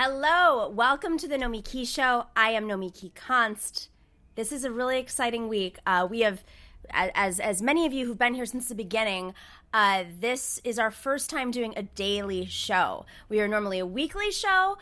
Hello, welcome to the Nomiki Show. I am Nomiki Konst. This is a really exciting week. We have, as many of you who've been here since the beginning, this is our first time doing a daily show. We are normally a weekly show.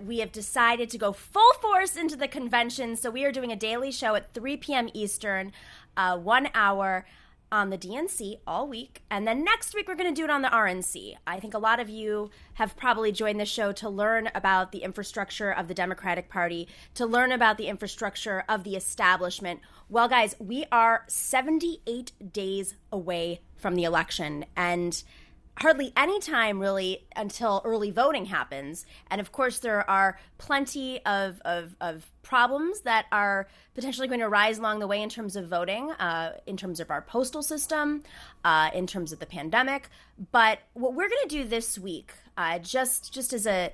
We have decided to go full force into the convention, so we are doing a daily show at 3 p.m. Eastern, 1 hour on the DNC all week, and then next week we're going to do it on the RNC. I think a lot of you have probably joined the show to learn about the infrastructure of the Democratic Party, to learn about the infrastructure of the establishment. Well, guys, we are 78 days away from the election, and hardly any time really until early voting happens. And of course, there are plenty of problems that are potentially going to arise along the way in terms of voting, in terms of our postal system, in terms of the pandemic. But what we're going to do this week, just as a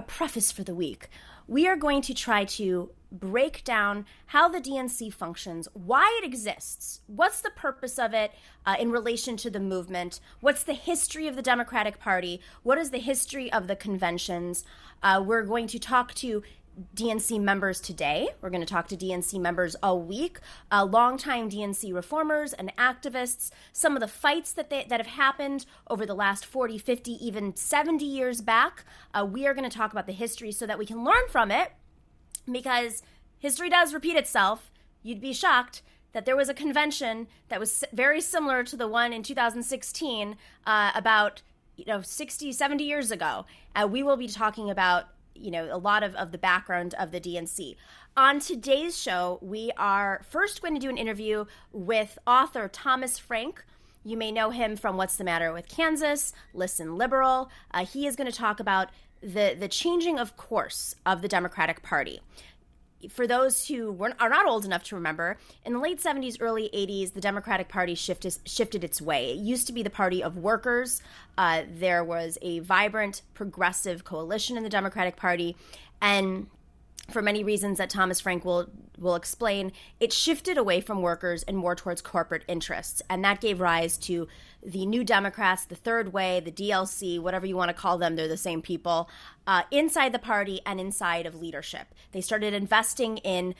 preface for the week, we are going to try to break down how the DNC functions, why it exists, what's the purpose of it in relation to the movement, what's the history of the Democratic Party, what is the history of the conventions. We're going to talk to DNC members today. We're going to talk to DNC members all week, longtime DNC reformers and activists, some of the fights that have happened over the last 40, 50, even 70 years back. We are going to talk about the history so that we can learn from it, because history does repeat itself. You'd be shocked that there was a convention that was very similar to the one in 2016 about 60, 70 years ago. We will be talking about a lot of the background of the DNC. On today's show, we are first going to do an interview with author Thomas Frank. You may know him from What's the Matter with Kansas, Listen Liberal. He is going to talk about the changing of course of the Democratic Party. For those who are not old enough to remember, in the late 70s, early 80s, the Democratic Party shifted its way. It used to be the party of workers. There was a vibrant, progressive coalition in the Democratic Party, and for many reasons that Thomas Frank will explain, it shifted away from workers and more towards corporate interests. And that gave rise to the New Democrats, the Third Way, the DLC, whatever you want to call them, they're the same people, inside the party and inside of leadership. They started investing in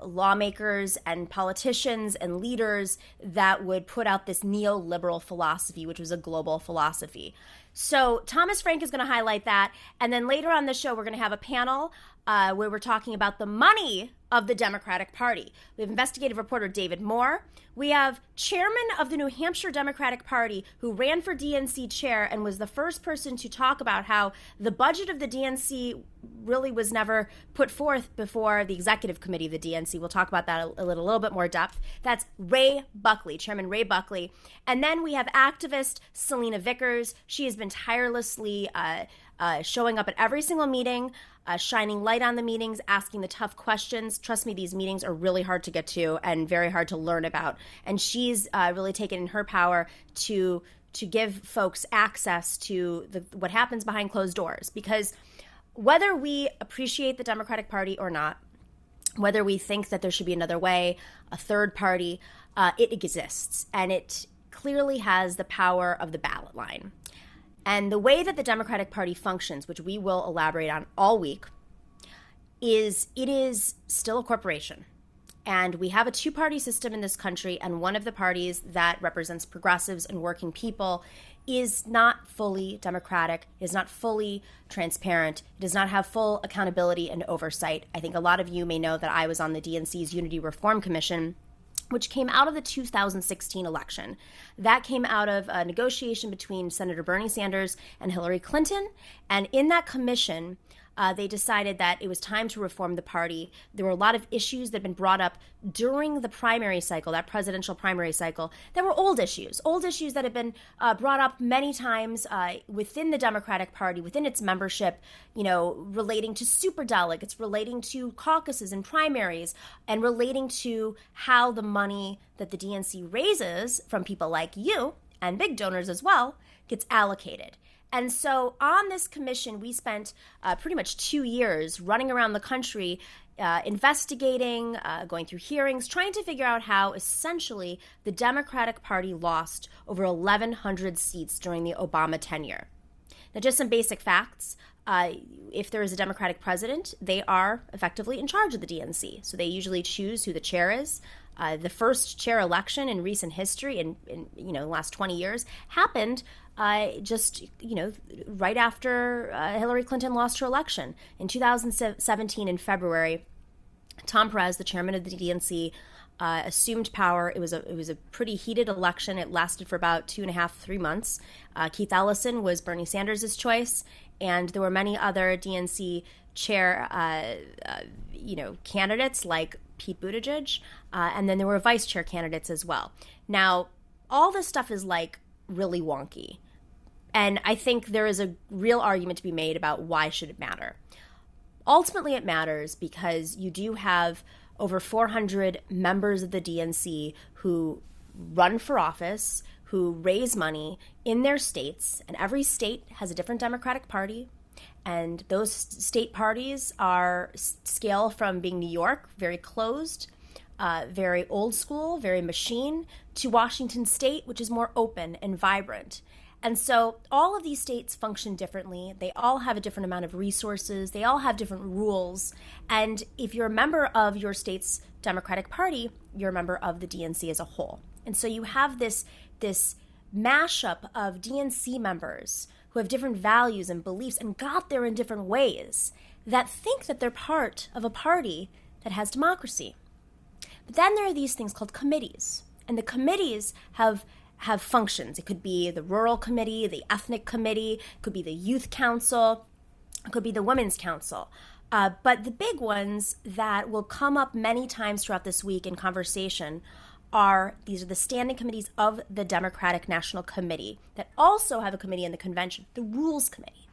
lawmakers and politicians and leaders that would put out this neoliberal philosophy, which was a global philosophy. So Thomas Frank is going to highlight that. And then later on the show, we're going to have a panel where we're talking about the money of the Democratic Party. We have investigative reporter David Moore. We have chairman of the New Hampshire Democratic Party who ran for DNC chair and was the first person to talk about how the budget of the DNC really was never put forth before the executive committee of the DNC. We'll talk about that a little bit more depth. That's Ray Buckley, Chairman Ray Buckley. And then we have activist Selena Vickers. She has been tirelessly showing up at every single meeting, shining light on the meetings, asking the tough questions. Trust me, these meetings are really hard to get to and very hard to learn about. And she's really taken in her power to give folks access to what happens behind closed doors. Because whether we appreciate the Democratic Party or not, whether we think that there should be another way, a third party, it exists. And it clearly has the power of the ballot line. And the way that the Democratic Party functions, which we will elaborate on all week, is it is still a corporation. And we have a two-party system in this country, and one of the parties that represents progressives and working people is not fully democratic, is not fully transparent, it does not have full accountability and oversight. I think a lot of you may know that I was on the DNC's Unity Reform Commission, which came out of the 2016 election. That came out of a negotiation between Senator Bernie Sanders and Hillary Clinton. And in that commission, they decided that it was time to reform the party. There were a lot of issues that had been brought up during the primary cycle, that presidential primary cycle, that were old issues that had been brought up many times within the Democratic Party, within its membership, relating to superdelegates, relating to caucuses and primaries, and relating to how the money that the DNC raises from people like you and big donors as well gets allocated. And so on this commission, we spent pretty much 2 years running around the country, investigating, going through hearings, trying to figure out how essentially the Democratic Party lost over 1,100 seats during the Obama tenure. Now, just some basic facts. If there is a Democratic president, they are effectively in charge of the DNC. So they usually choose who the chair is. The first chair election in recent history, in the last 20 years, happened right after Hillary Clinton lost her election. In 2017, in February, Tom Perez, the chairman of the DNC, assumed power. It was a pretty heated election. It lasted for about 2.5, 3 months. Keith Ellison was Bernie Sanders' choice, and there were many other DNC chair candidates like Pete Buttigieg, and then there were vice chair candidates as well. Now, all this stuff is really wonky, and I think there is a real argument to be made about why should it matter. Ultimately, it matters because you do have over 400 members of the DNC who run for office, who raise money in their states, and every state has a different Democratic Party. And those state parties scale from being New York, very closed, very old school, very machine, to Washington State, which is more open and vibrant. And so all of these states function differently. They all have a different amount of resources. They all have different rules. And if you're a member of your state's Democratic Party, you're a member of the DNC as a whole. And so you have this mashup of DNC members who have different values and beliefs and got there in different ways that think that they're part of a party that has democracy. But then there are these things called committees. And the committees have functions. It could be the rural committee, the ethnic committee, it could be the youth council, it could be the women's council. But the big ones that will come up many times throughout this week in conversation these are the standing committees of the Democratic National Committee that also have a committee in the convention, the Rules Committee.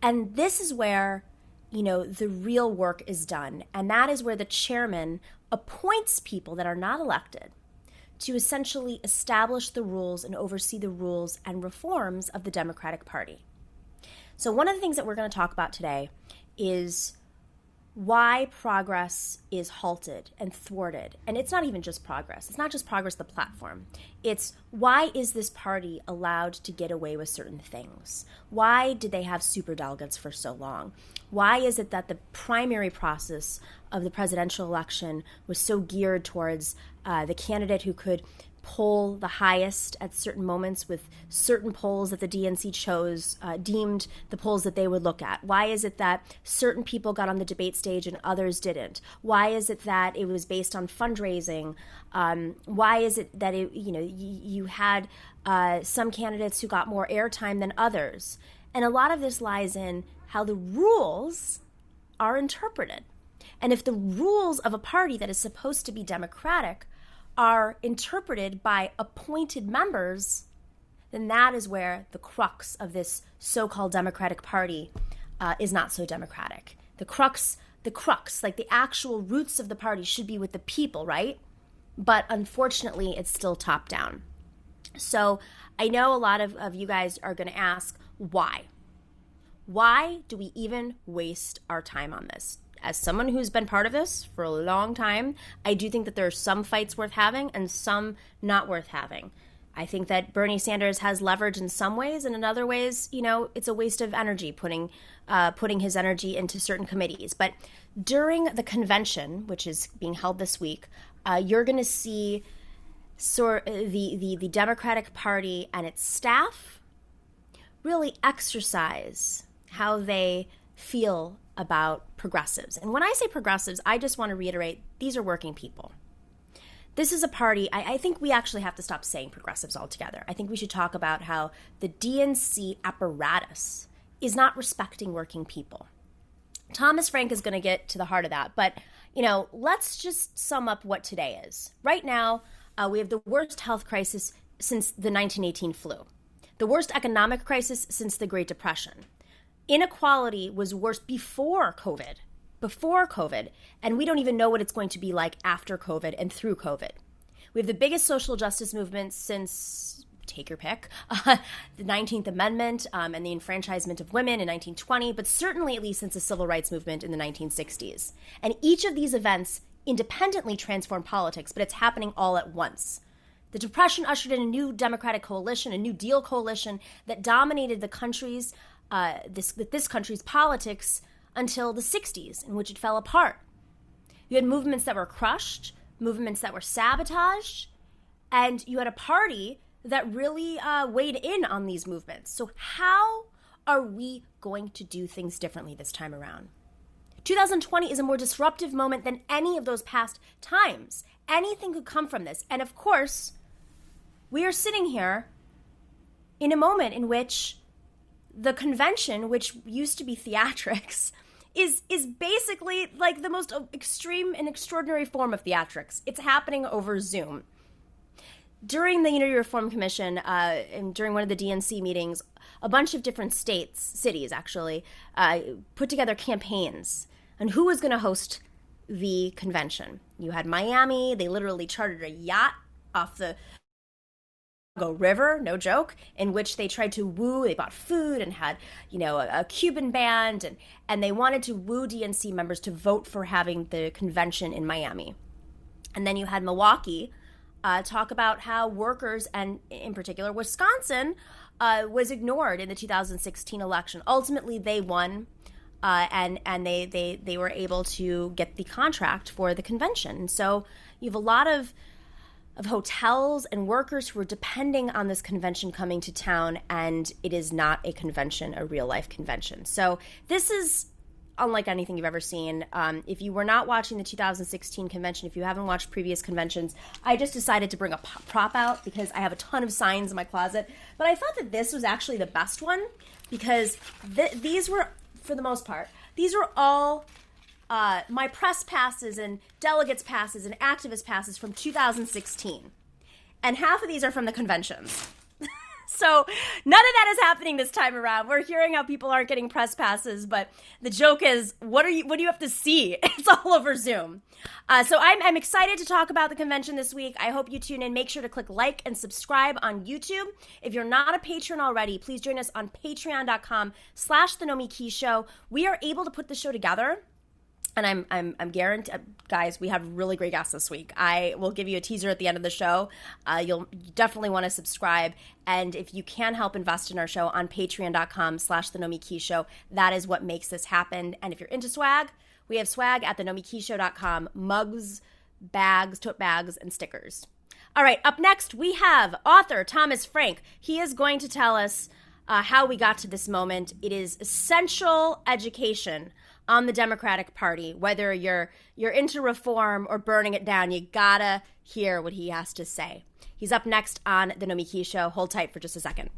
And this is where, the real work is done. And that is where the chairman appoints people that are not elected to essentially establish the rules and oversee the rules and reforms of the Democratic Party. So one of the things that we're going to talk about today is why progress is halted and thwarted. And it's not even just progress. It's not just progress, the platform. It's why is this party allowed to get away with certain things? Why did they have superdelegates for so long? Why is it that the primary process of the presidential election was so geared towards the candidate who could poll the highest at certain moments, with certain polls that the DNC chose deemed the polls that they would look at? Why is it that certain people got on the debate stage and others didn't? Why is it that it was based on fundraising? Why is it that you had some candidates who got more airtime than others? And a lot of this lies in how the rules are interpreted. And if the rules of a party that is supposed to be democratic are interpreted by appointed members, then that is where the crux of this so-called Democratic Party is not so democratic. The crux, like the actual roots of the party should be with the people, right? But unfortunately, it's still top down. So I know a lot of you guys are going to ask, why? Why do we even waste our time on this? As someone who's been part of this for a long time, I do think that there are some fights worth having and some not worth having. I think that Bernie Sanders has leverage in some ways, and in other ways, it's a waste of energy putting his energy into certain committees. But during the convention, which is being held this week, you're going to see the Democratic Party and its staff really exercise how they feel about progressives. And when I say progressives, I just want to reiterate, these are working people. This is a party, I think we actually have to stop saying progressives altogether. I think we should talk about how the DNC apparatus is not respecting working people. Thomas Frank is going to get to the heart of that. But, let's just sum up what today is. Right now, we have the worst health crisis since the 1918 flu, the worst economic crisis since the Great Depression. Inequality was worse before COVID, and we don't even know what it's going to be like after COVID and through COVID. We have the biggest social justice movement since, take your pick, the 19th Amendment and the enfranchisement of women in 1920, but certainly at least since the civil rights movement in the 1960s. And each of these events independently transformed politics, but it's happening all at once. The Depression ushered in a new Democratic coalition, a New Deal coalition that dominated the country's this country's politics until the 60s, in which it fell apart. You had movements that were crushed, movements that were sabotaged, and you had a party that really weighed in on these movements. So how are we going to do things differently this time around? 2020 is a more disruptive moment than any of those past times. Anything could come from this. And of course, we are sitting here in a moment in which the convention, which used to be theatrics, is basically like the most extreme and extraordinary form of theatrics. It's happening over Zoom. During the Unity Reform Commission, and during one of the DNC meetings, a bunch of different cities actually, put together campaigns on who was going to host the convention. You had Miami. They literally chartered a yacht off the River, no joke, in which they tried to woo. They bought food and had, a Cuban band, and they wanted to woo DNC members to vote for having the convention in Miami. And then you had Milwaukee talk about how workers, and in particular Wisconsin, was ignored in the 2016 election. Ultimately, they won, and they were able to get the contract for the convention. So you have a lot of hotels and workers who are depending on this convention coming to town, and it is not a convention, a real-life convention. So this is unlike anything you've ever seen. If you were not watching the 2016 convention, if you haven't watched previous conventions, I just decided to bring a prop out because I have a ton of signs in my closet. But I thought that this was actually the best one because these were, for the most part, these were all my press passes and delegates passes and activist passes from 2016. And half of these are from the conventions. So none of that is happening this time around. We're hearing how people aren't getting press passes, but the joke is, what do you have to see? It's all over Zoom. So I'm excited to talk about the convention this week. I hope you tune in. Make sure to click like and subscribe on YouTube. If you're not a patron already, please join us on patreon.com/The Nomiki Show. We are able to put the show together. And I'm guaranteed, guys, we have really great guests this week. I will give you a teaser at the end of the show. You'll definitely want to subscribe. And if you can help invest in our show on patreon.com/The Nomiki Show, that is what makes this happen. And if you're into swag, we have swag at thenomikishow.com, mugs, bags, tote bags, and stickers. All right, up next, we have author Thomas Frank. He is going to tell us how we got to this moment. It is essential education on the Democratic Party. Whether you're into reform or burning it down, you gotta hear what he has to say. He's up next on The Nomiki Show. Hold tight for just a second.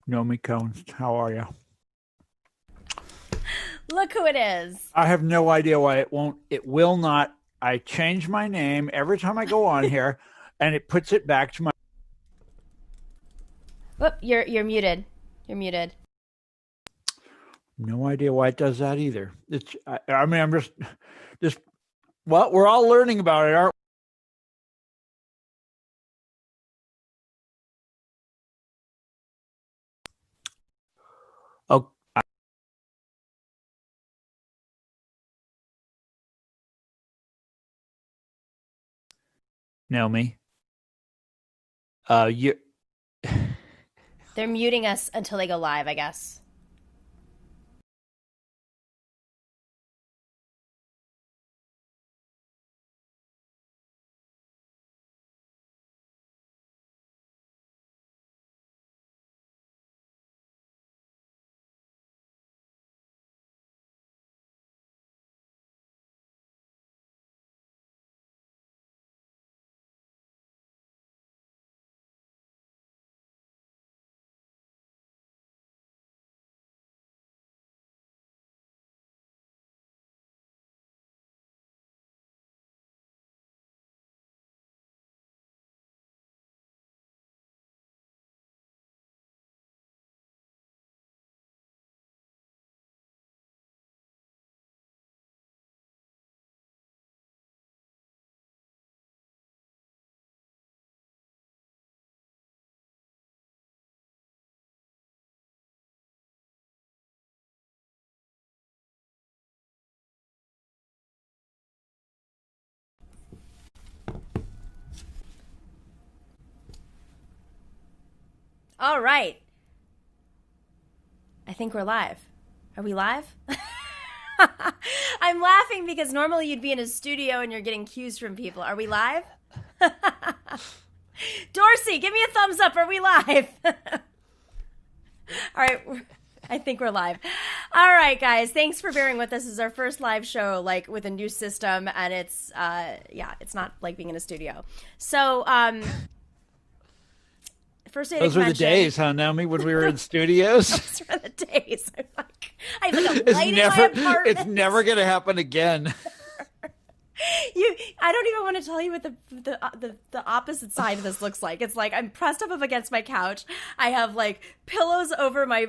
Nomi Cones, how are you? Look who it is. I have no idea why it won't. It will not. I change my name every time I go on here, and it puts it back to my. Whoop, you're muted. You're muted. No idea why it does that either. It's. I mean, I'm just. Well, we're all learning about it, aren't we? Oh, Naomi. You. They're muting us until they go live, I guess. All right. I think we're live. Are we live? I'm laughing because normally you'd be in a studio and you're getting cues from people. Are we live? Dorsey, give me a thumbs up. Are we live? All right. I think we're live. All right, guys. Thanks for bearing with us. This is our first live show, like with a new system, and it's it's not like being in a studio. So, first day of Those were the days, huh, Naomi, when we were in studios? Those were the days. I have like a light in my apartment. It's never going to happen again. I don't even want to tell you what the opposite side of this looks like. It's like I'm pressed up against my couch. I have like pillows over my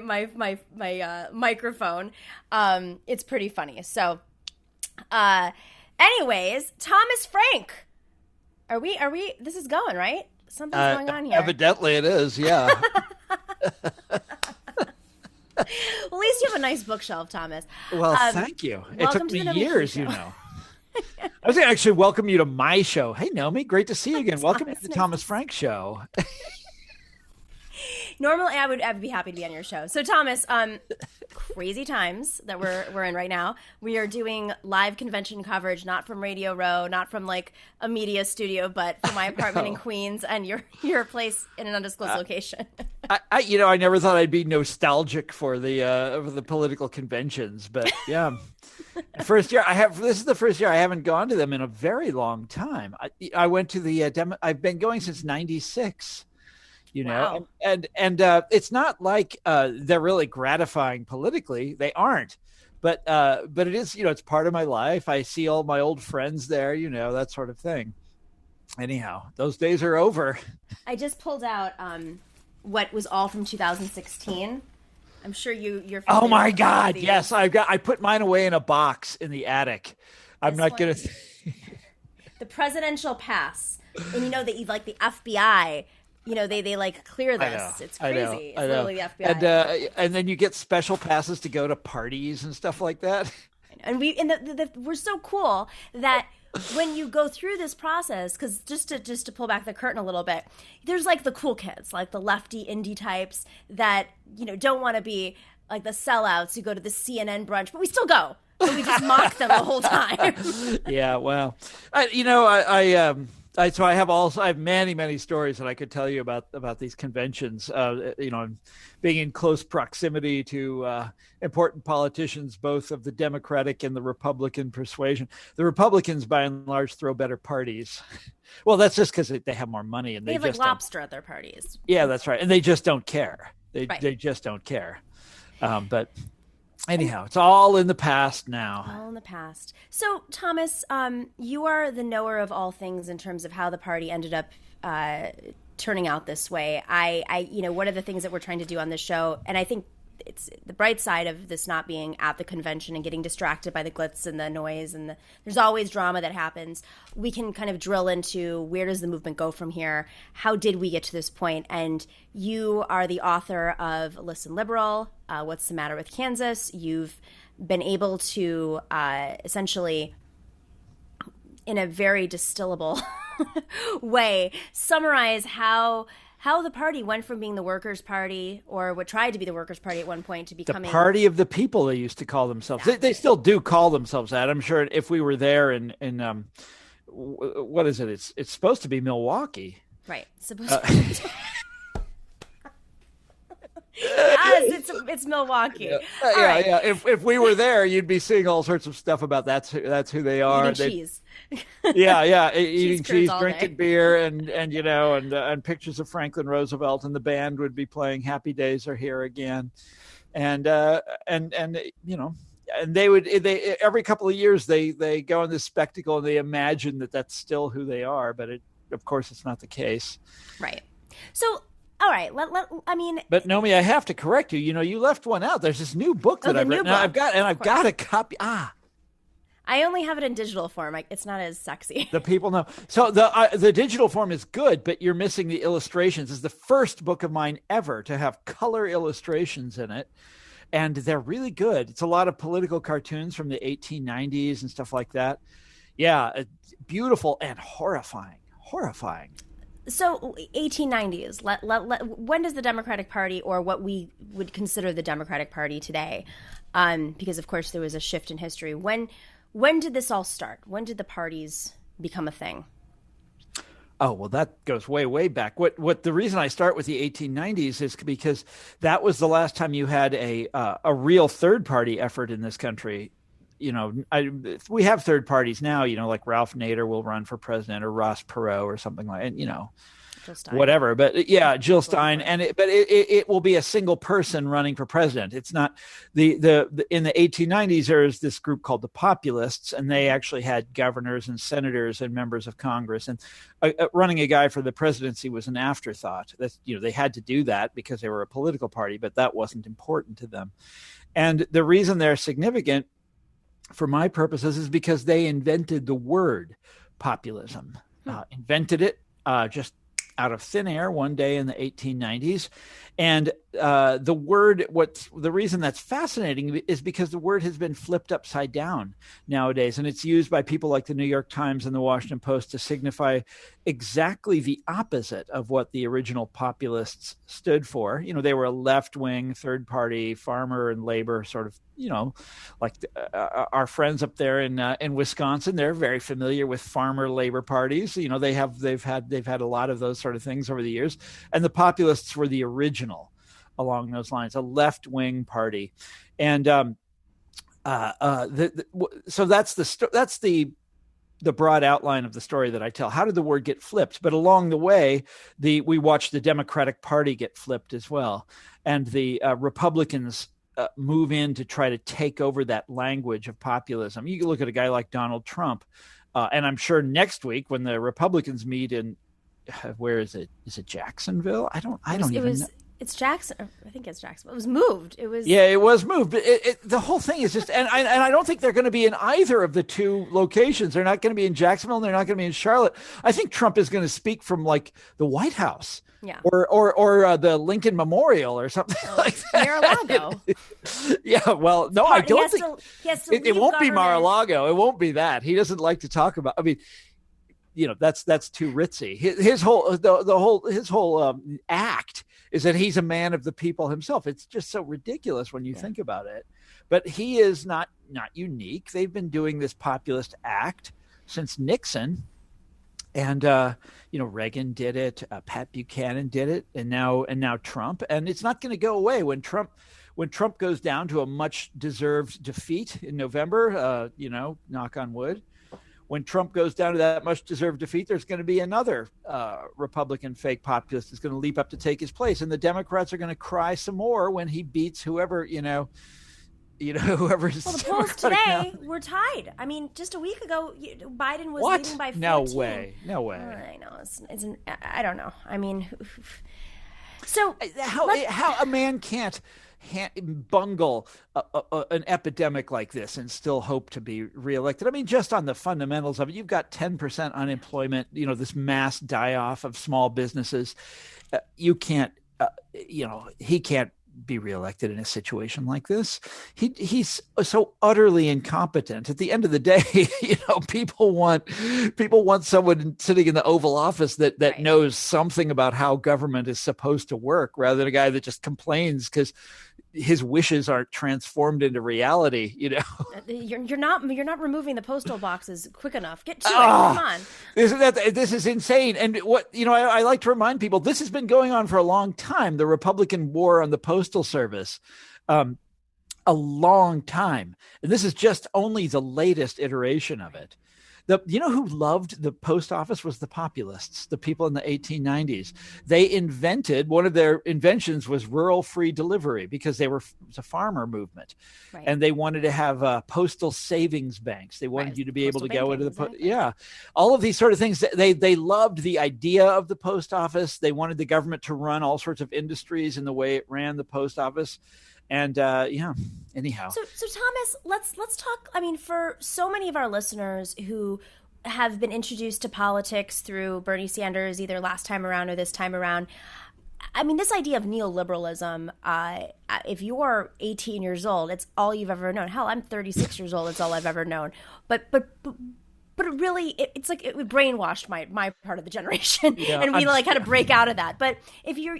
microphone. It's pretty funny. So, anyways, Thomas Frank, are we? This is going right. Something's going on here. Evidently, it is. Yeah. Well, at least you have a nice bookshelf, Thomas. Well, thank you. It took me years, you know. I was going to actually welcome you to my show. Hey, Nomi, great to see you again. Welcome to the Thomas Frank Show. Normally, I would be happy to be on your show. So, Thomas, crazy times that we're in right now. We are doing live convention coverage, not from Radio Row, not from like a media studio, but from my apartment in Queens and your place in an undisclosed location. I never thought I'd be nostalgic for the political conventions, but yeah. First year this is the first year I haven't gone to them in a very long time. I went to the I've been going since '96. You know, wow. and it's not like they're really gratifying politically. They aren't, but it is. You know, it's part of my life. I see all my old friends there. You know, that sort of thing. Anyhow, those days are over. I just pulled out what was all from 2016. I'm sure you're. Oh my God! Yes, I put mine away in a box in the attic. I'm not gonna. The presidential pass, and you know that like the FBI. You know, they like clear this. It's crazy. It's literally the FBI. And then you get special passes to go to parties and stuff like that. And we're so cool that when you go through this process, because just to pull back the curtain a little bit, there's like the cool kids, like the lefty indie types that, you know, don't want to be like the sellouts who go to the CNN brunch, but we still go. But we just mock them the whole time. Yeah, well, so I have many stories that I could tell you about these conventions. You know, being in close proximity to important politicians, both of the Democratic and the Republican persuasion. The Republicans, by and large, throw better parties. Well, that's just because they have more money and they have like lobster at their parties. Yeah, that's right, and they just don't care. They just don't care. But anyhow, it's all in the past now. All in the past. So, Thomas, you are the knower of all things in terms of how the party ended up turning out this way. One of the things that we're trying to do on this show, and I think it's the bright side of this not being at the convention and getting distracted by the glitz and the noise and there's always drama that happens. We can kind of drill into where does the movement go from here? How did we get to this point? And you are the author of Listen Liberal, What's the Matter with Kansas? You've been able to essentially, in a very distillable way, summarize how the party went from being the Workers' Party, or what tried to be the Workers' Party at one point, to becoming the party of the people. They used to call themselves. Exactly. They still do call themselves that. I'm sure if we were there in what is it? It's supposed to be Milwaukee, right? Supposed to be. Yes, it's Milwaukee. Yeah. If we were there, you'd be seeing all sorts of stuff about that's who they are. Eating cheese. Eating cheese, drinking beer, and pictures of Franklin Roosevelt, and the band would be playing "Happy Days Are Here Again," and they every couple of years they go in this spectacle and they imagine that that's still who they are, but of course it's not the case. Right. So. All right. But Nomi, I have to correct you. You left one out. There's this new book that I've written. I've got a copy. I only have it in digital form. It's not as sexy. The people know. So the digital form is good, but you're missing the illustrations. It's the first book of mine ever to have color illustrations in it, and they're really good. It's a lot of political cartoons from the 1890s and stuff like that. Yeah, beautiful and horrifying. Horrifying. So 1890s, when does the Democratic Party, or what we would consider the Democratic Party today, because of course there was a shift in history. When did this all start? When did the parties become a thing? Oh, well, that goes way, way back. What the reason I start with the 1890s is because that was the last time you had a real third party effort in this country. We have third parties now, like Ralph Nader will run for president, or Ross Perot or something like, whatever. But yeah, Jill Stein. But it will be a single person running for president. It's not the in the 1890s, there was this group called the Populists, and they actually had governors and senators and members of Congress, and running a guy for the presidency was an afterthought. That's, they had to do that because they were a political party, but that wasn't important to them. And the reason they're significant for my purposes is because they invented the word populism, invented it just out of thin air one day in the 1890s. And the reason that's fascinating is because the word has been flipped upside down nowadays. And it's used by people like the New York Times and the Washington Post to signify exactly the opposite of what the original populists stood for. They were a left-wing, third-party, farmer and labor sort of, like our friends up there in Wisconsin. They're very familiar with farmer labor parties. They've had a lot of those sort of things over the years. And the populists were the original along those lines, a left-wing party. And so that's the broad outline of the story that I tell. How did the word get flipped? But along the way, we watched the Democratic Party get flipped as well. And the Republicans move in to try to take over that language of populism. You can look at a guy like Donald Trump, and I'm sure next week when the Republicans meet in, where is it? Is it Jacksonville? I don't even know. It's Jackson. I think it's Jackson. It was moved. It was moved. But the whole thing is just, and I don't think they're going to be in either of the two locations. They're not going to be in Jacksonville, and they're not going to be in Charlotte. I think Trump is going to speak from like the White House, or the Lincoln Memorial or something like that. Mar-a-Lago. Yeah. Well, no, I don't think it won't be Mar-a-Lago. It won't be that. He doesn't like to talk about. I mean, that's too ritzy. His whole act is that he's a man of the people himself. It's just so ridiculous when you think about it. But he is not unique. They've been doing this populist act since Nixon, and Reagan did it. Pat Buchanan did it, and now Trump. And it's not going to go away when Trump goes down to a much deserved defeat in November. Knock on wood. when Trump goes down to that much deserved defeat, there's going to be another Republican fake populist that's going to leap up to take his place. And the Democrats are going to cry some more when he beats whoever, whoever's. Well, the polls today were tied. I mean, just a week ago, Biden was leading by 14. No way. I know. I don't know. I mean, so how a man can't bungle an epidemic like this and still hope to be reelected. I mean, just on the fundamentals of it, you've got 10% unemployment, this mass die-off of small businesses. You can't, he can't be reelected in a situation like this. He's so utterly incompetent. At the end of the day, people want someone sitting in the Oval Office that right. knows something about how government is supposed to work, rather than a guy that just complains because his wishes aren't transformed into reality. You're not removing the postal boxes quick enough. Get to it. Come on. This is insane. And what I like to remind people, this has been going on for a long time. The Republican war on the Postal Service, a long time, and this is just only the latest iteration of it. Who loved the post office was the populists, the people in the 1890s. They invented, one of their inventions was rural free delivery, because it was a farmer movement. Right. And they wanted to have postal savings banks. They wanted you to be able to go into the all of these sort of things. They loved the idea of the post office. They wanted the government to run all sorts of industries in the way it ran the post office. And anyhow. So Thomas, let's talk. I mean, for so many of our listeners who have been introduced to politics through Bernie Sanders, either last time around or this time around, I mean, this idea of neoliberalism, if you're 18 years old, it's all you've ever known. Hell, I'm 36 years old. It's all I've ever known. But it really, it's like it brainwashed my part of the generation, and we had to break out of that. But if you're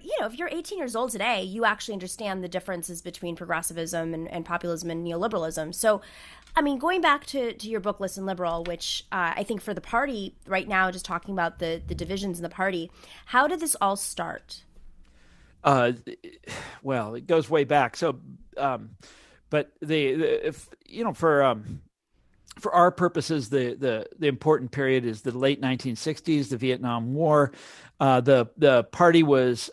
18 years old today, you actually understand the differences between progressivism and populism and neoliberalism. So, I mean, going back to your book, Listen Liberal, which I think for the party right now, just talking about the divisions in the party, how did this all start? Well, it goes way back. So, but for our purposes, the important period is the late 1960s, the Vietnam War. The party was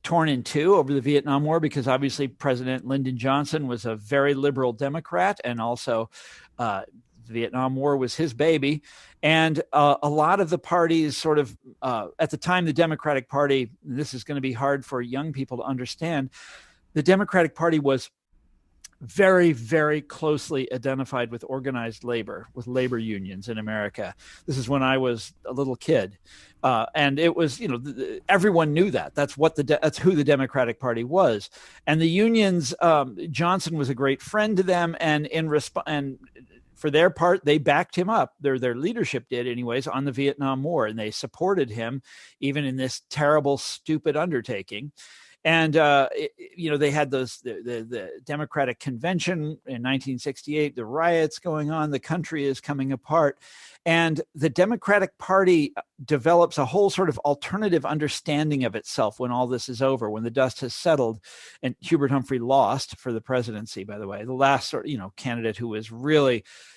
torn in two over the Vietnam War, because obviously President Lyndon Johnson was a very liberal Democrat, and also the Vietnam War was his baby. And a lot of the parties sort of, at the time, the Democratic Party, this is going to be hard for young people to understand, the Democratic Party was very, very closely identified with organized labor, with labor unions in America. This is when I was a little kid. And it was, everyone knew that. That's who the Democratic Party was. And the unions, Johnson was a great friend to them. And and for their part, they backed him up. Their leadership did anyways, on the Vietnam War. And they supported him even in this terrible, stupid undertaking. And, they had the Democratic Convention in 1968, the riots going on, the country is coming apart. And the Democratic Party develops a whole sort of alternative understanding of itself when all this is over, when the dust has settled. And Hubert Humphrey lost for the presidency, by the way, the last candidate who was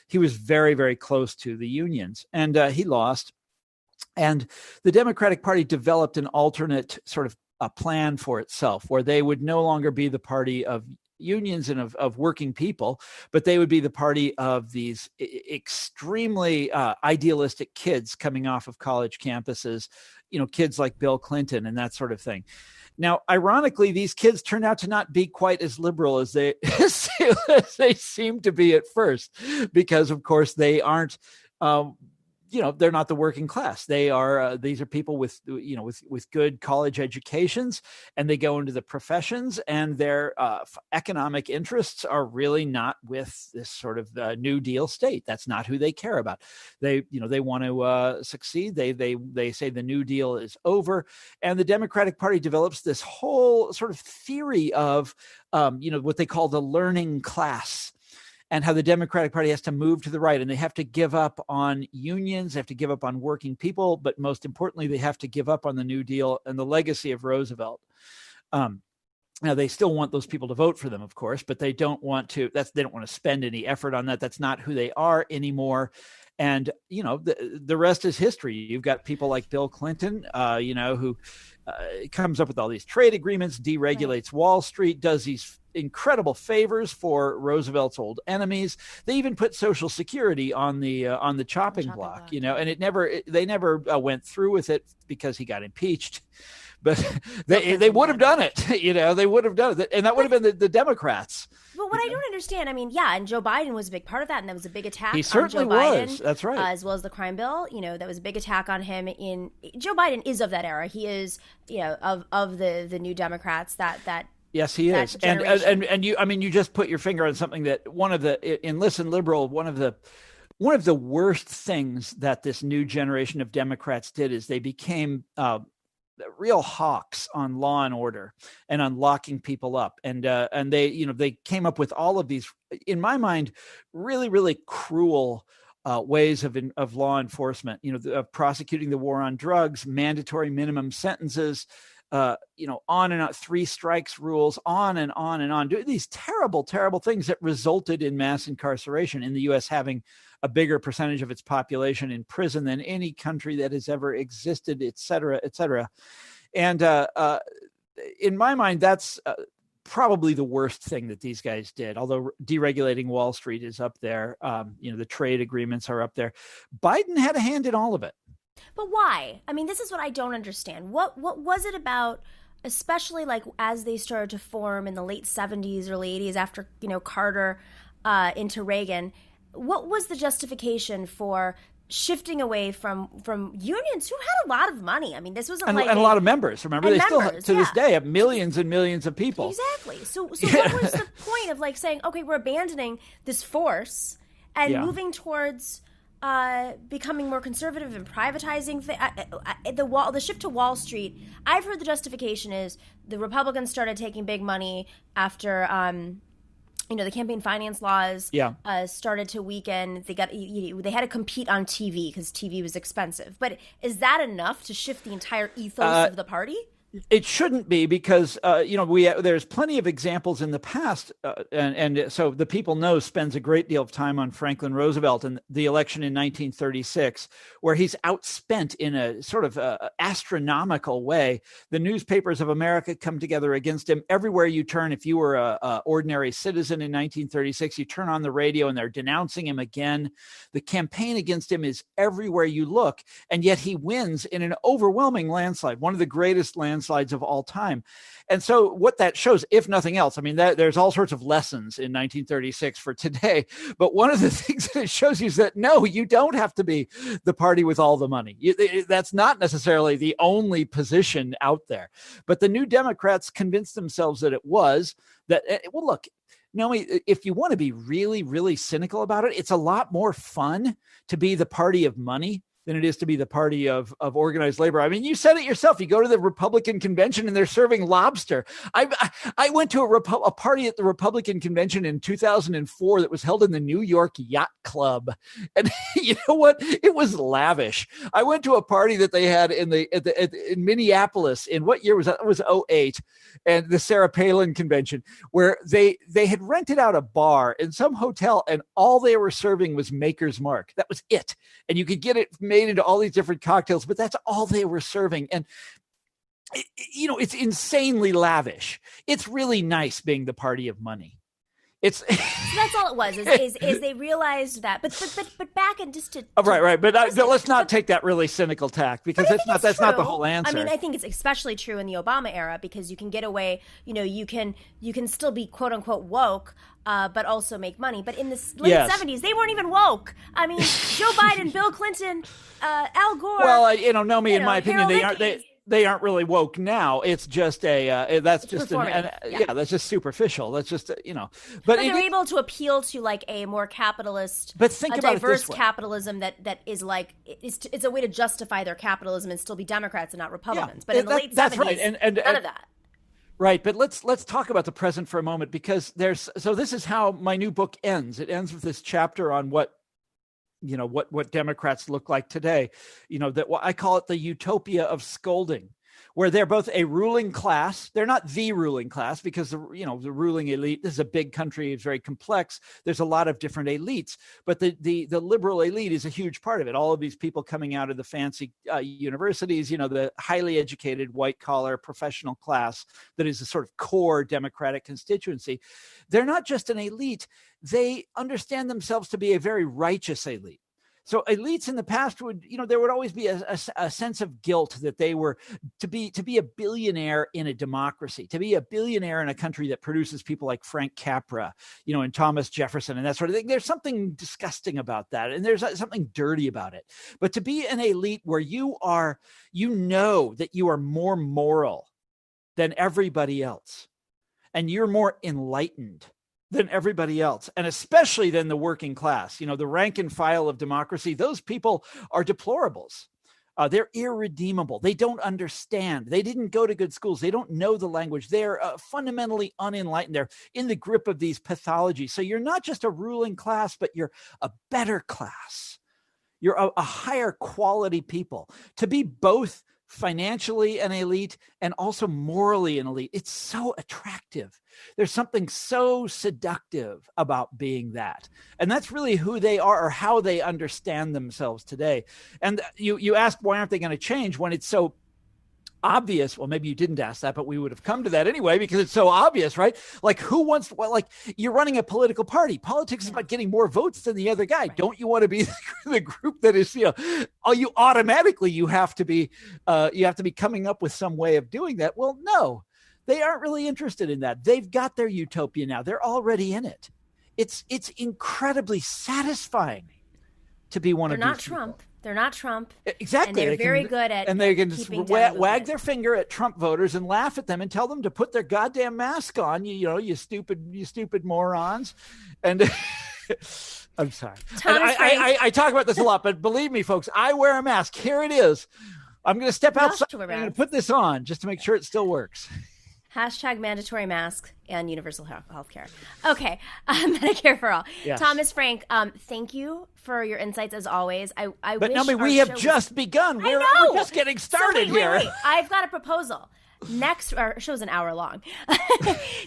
he was very, very close to the unions, and he lost. And the Democratic Party developed an alternate sort of a plan for itself, where they would no longer be the party of unions and of working people, but they would be the party of these extremely idealistic kids coming off of college campuses, kids like Bill Clinton and that sort of thing. Now, ironically, these kids turned out to not be quite as liberal as they seem to be at first, because, of course, they aren't they're not the working class. They are, these are people with good college educations, and they go into the professions, and their economic interests are really not with this sort of New Deal state. That's not who they care about. They want to succeed. They say the New Deal is over, and the Democratic Party develops this whole sort of theory of, what they call the learning class, and how the Democratic Party has to move to the right, and they have to give up on unions, they have to give up on working people, but most importantly, they have to give up on the New Deal and the legacy of Roosevelt. Now, they still want those people to vote for them, of course, but they don't want to. They don't want to spend any effort on that. That's not who they are anymore. And, the rest is history. You've got people like Bill Clinton, who comes up with all these trade agreements, deregulates Wall Street, does these incredible favors for Roosevelt's old enemies. They even put Social Security on the chopping block, and they never went through with it because he got impeached. But they would have done it, they would have done it. And that would have been the Democrats. But what I don't understand, and Joe Biden was a big part of that, and that was a big attack he certainly on Joe Biden. Was. That's right. As well as the crime bill, that was a big attack on him. Joe Biden is of that era. He is, of the New Democrats that yes, he is. And you just put your finger on something that in Listen Liberal, one of the worst things that this new generation of Democrats did is they became real hawks on law and order and on locking people up. And they came up with all of these, in my mind, really, really cruel ways of law enforcement, of prosecuting the war on drugs, mandatory minimum sentences, on and on, 3 strikes rules, on and on and on, doing these terrible, terrible things that resulted in mass incarceration, in the U.S. having a bigger percentage of its population in prison than any country that has ever existed, et cetera, et cetera. And in my mind, that's probably the worst thing that these guys did, although deregulating Wall Street is up there. The trade agreements are up there. Biden had a hand in all of it. But why? This is what I don't understand. What was it about, especially like as they started to form in the late 70s, early 80s after, Carter into Reagan? What was the justification for shifting away from unions who had a lot of money? This wasn't and a lot of members. Remember, they still to this day have millions and millions of people. Exactly. So what was the point of saying, okay, we're abandoning this force and moving towards becoming more conservative and privatizing the shift to Wall Street? I've heard the justification is the Republicans started taking big money after the campaign finance laws started to weaken. They had to compete on TV because TV was expensive. But is that enough to shift the entire ethos of the party? It shouldn't be, because there's plenty of examples in the past, and so the People Know spends a great deal of time on Franklin Roosevelt and the election in 1936, where he's outspent in a sort of astronomical way. The newspapers of America come together against him everywhere you turn. If you were a ordinary citizen in 1936, you turn on the radio and they're denouncing him again. The campaign against him is everywhere you look, and yet he wins in an overwhelming landslide, one of the greatest landslides of all time. And so what that shows, if nothing else, there's all sorts of lessons in 1936 for today. But one of the things that it shows you is that, no, you don't have to be the party with all the money. That's not necessarily the only position out there. But the New Democrats convinced themselves that it was that, well, look, Nomi, if you want to be really, really cynical about it, it's a lot more fun to be the party of money than it is to be the party of organized labor. You said it yourself. You go to the Republican convention and they're serving lobster. I went to a party at the Republican convention in 2004 that was held in the New York Yacht Club. And you know what? It was lavish. I went to a party that they had in Minneapolis in what year was that? It was 2008, and the Sarah Palin convention, where they had rented out a bar in some hotel and all they were serving was Maker's Mark. That was it. And you could get it made into all these different cocktails, but that's all they were serving. And it's insanely lavish. It's really nice being the party of money. So that's all it was. Is they realized that, but back and just to right. But let's not take that really cynical tack, because that's not the whole answer. I think it's especially true in the Obama era, because you can get away. You can still be quote unquote woke, but also make money. But in the late 70s, they weren't even woke. Joe Biden, Bill Clinton, Al Gore. Well, Nomi, in my opinion, they aren't really woke now. It's just that's just that's just superficial. That's just But they're able to appeal to like a more capitalist, but think about diverse capitalism that is like it's a way to justify their capitalism and still be Democrats and not Republicans. But in the late 70s, right. and none of that. Right, but let's talk about the present for a moment, because this is how my new book ends. It ends with this chapter on what Democrats look like today. That I call it the utopia of scolding, where they're both a ruling class. They're not the ruling class because the ruling elite, this is a big country, it's very complex. There's a lot of different elites, but the liberal elite is a huge part of it. All of these people coming out of the fancy universities, the highly educated white collar professional class that is a sort of core Democratic constituency. They're not just an elite. They understand themselves to be a very righteous elite. So elites in the past would, there would always be a sense of guilt that they were to be a billionaire in a democracy, to be a billionaire in a country that produces people like Frank Capra, and Thomas Jefferson and that sort of thing. There's something disgusting about that. And there's something dirty about it. But to be an elite where you know that you are more moral than everybody else, and you're more enlightened than everybody else, and especially than the working class, the rank and file of democracy, those people are deplorables. They're irredeemable. They don't understand. They didn't go to good schools. They don't know the language. They're fundamentally unenlightened. They're in the grip of these pathologies. So you're not just a ruling class, but you're a better class. You're a higher quality people. To be both financially an elite and also morally an elite, it's so attractive. There's something so seductive about being that. And that's really who they are, or how they understand themselves today. And you ask, why aren't they going to change when it's so obvious? Well, maybe you didn't ask that, but we would have come to that anyway, because it's so obvious, right? Like, who wants, you're running a political party. Politics is about getting more votes than the other guy. Right. Don't you want to be the group that is, you have to be coming up with some way of doing that. Well, no, they aren't really interested in that. They've got their utopia now. They're already in it. It's incredibly satisfying to be one of these people. They're not Trump. They're not Trump. Exactly. And they're very good at and they can just wag their finger at Trump voters and laugh at them and tell them to put their goddamn mask on, you stupid morons. And I'm sorry. I talk about this a lot, but believe me, folks, I wear a mask. Here it is. I'm going to step outside and put this on just to make sure it still works. Hashtag mandatory mask and universal health care. Okay, Medicare for all. Yes. Thomas Frank, thank you for your insights as always. But Nomi, we have just begun. We're just getting started here. Wait. I've got a proposal. Our show's an hour long.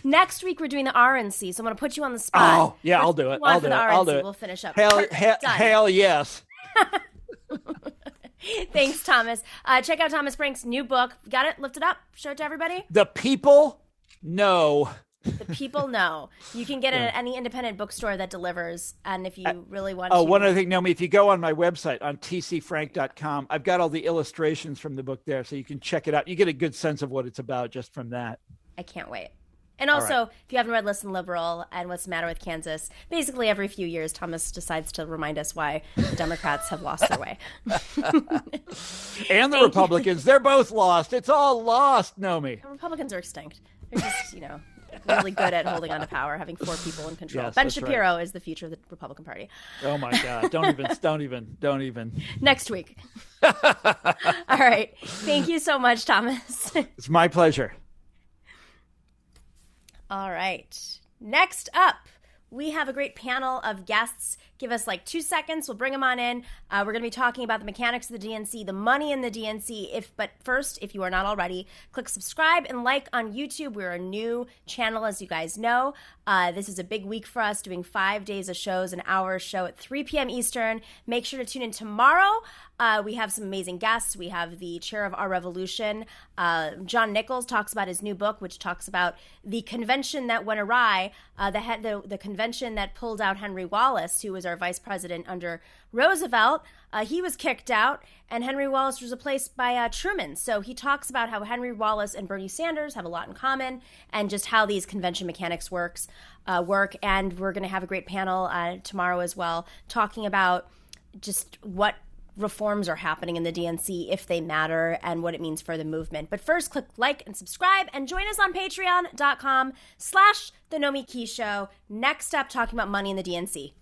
Next week we're doing the RNC, so I'm going to put you on the spot. Oh, yeah, I'll do it. I'll do it. We'll finish up. Hell yes. Thanks, Thomas. Check out Thomas Frank's new book. Got it? Lift it up. Show it to everybody. The people know. The people know. You can get it at any independent bookstore that delivers. And if you really want to. Oh, one other thing, Nomi, if you go on my website on tcfrank.com, I've got all the illustrations from the book there, so you can check it out. You get a good sense of what it's about just from that. I can't wait. And also, if you haven't read Listen Liberal and What's the Matter with Kansas, basically every few years, Thomas decides to remind us why the Democrats have lost their way. And the Republicans, they're both lost. It's all lost, Nomi. The Republicans are extinct. They're just, really good at holding on to power, having 4 people in control. Yes, Ben Shapiro is the future of the Republican Party. Oh my God. Don't even. Next week. All right. Thank you so much, Thomas. It's my pleasure. All right. Next up, we have a great panel of guests. Give us 2 seconds. We'll bring them on in. We're going to be talking about the mechanics of the DNC, the money in the DNC. But first, if you are not already, click subscribe and like on YouTube. We're a new channel, as you guys know. This is a big week for us, doing 5 days of shows, an hour show at 3 p.m. Eastern. Make sure to tune in tomorrow. We have some amazing guests. We have the chair of our revolution, John Nichols, talks about his new book, which talks about the convention that went awry, the convention that pulled out Henry Wallace, who was our vice president under Roosevelt. He was kicked out, and Henry Wallace was replaced by Truman. So he talks about how Henry Wallace and Bernie Sanders have a lot in common, and just how these convention mechanics work. And we're going to have a great panel tomorrow as well, talking about just what reforms are happening in the DNC, if they matter, and what it means for the movement. But first, click like and subscribe, and join us on patreon.com/The Nomiki Show. Next up, talking about money in the DNC.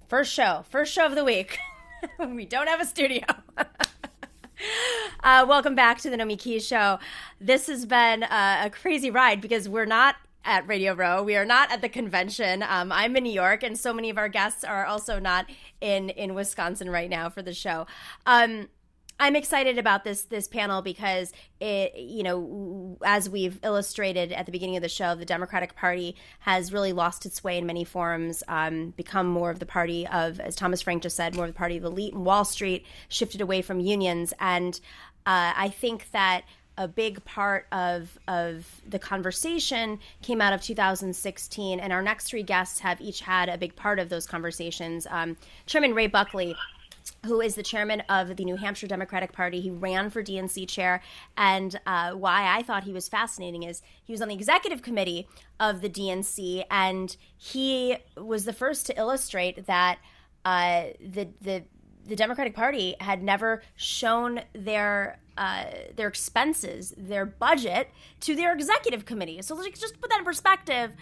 First show of the week. We don't have a studio. Welcome back to the Nomiki Show. This has been a crazy ride because we're not at Radio Row. We are not at the convention. I'm in New York, and so many of our guests are also not in Wisconsin right now for the show. I'm excited about this panel because as we've illustrated at the beginning of the show, the Democratic Party has really lost its way in many forms, become more of the party of, as Thomas Frank just said, more of the party of the elite and Wall Street, shifted away from unions. And I think that a big part of the conversation came out of 2016, and our next three guests have each had a big part of those conversations. Chairman Ray Buckley, who is the chairman of the New Hampshire Democratic Party. He ran for DNC chair, and why I thought he was fascinating is he was on the executive committee of the DNC, and he was the first to illustrate that the Democratic Party had never shown their expenses, their budget, to their executive committee. So just to put that in perspective,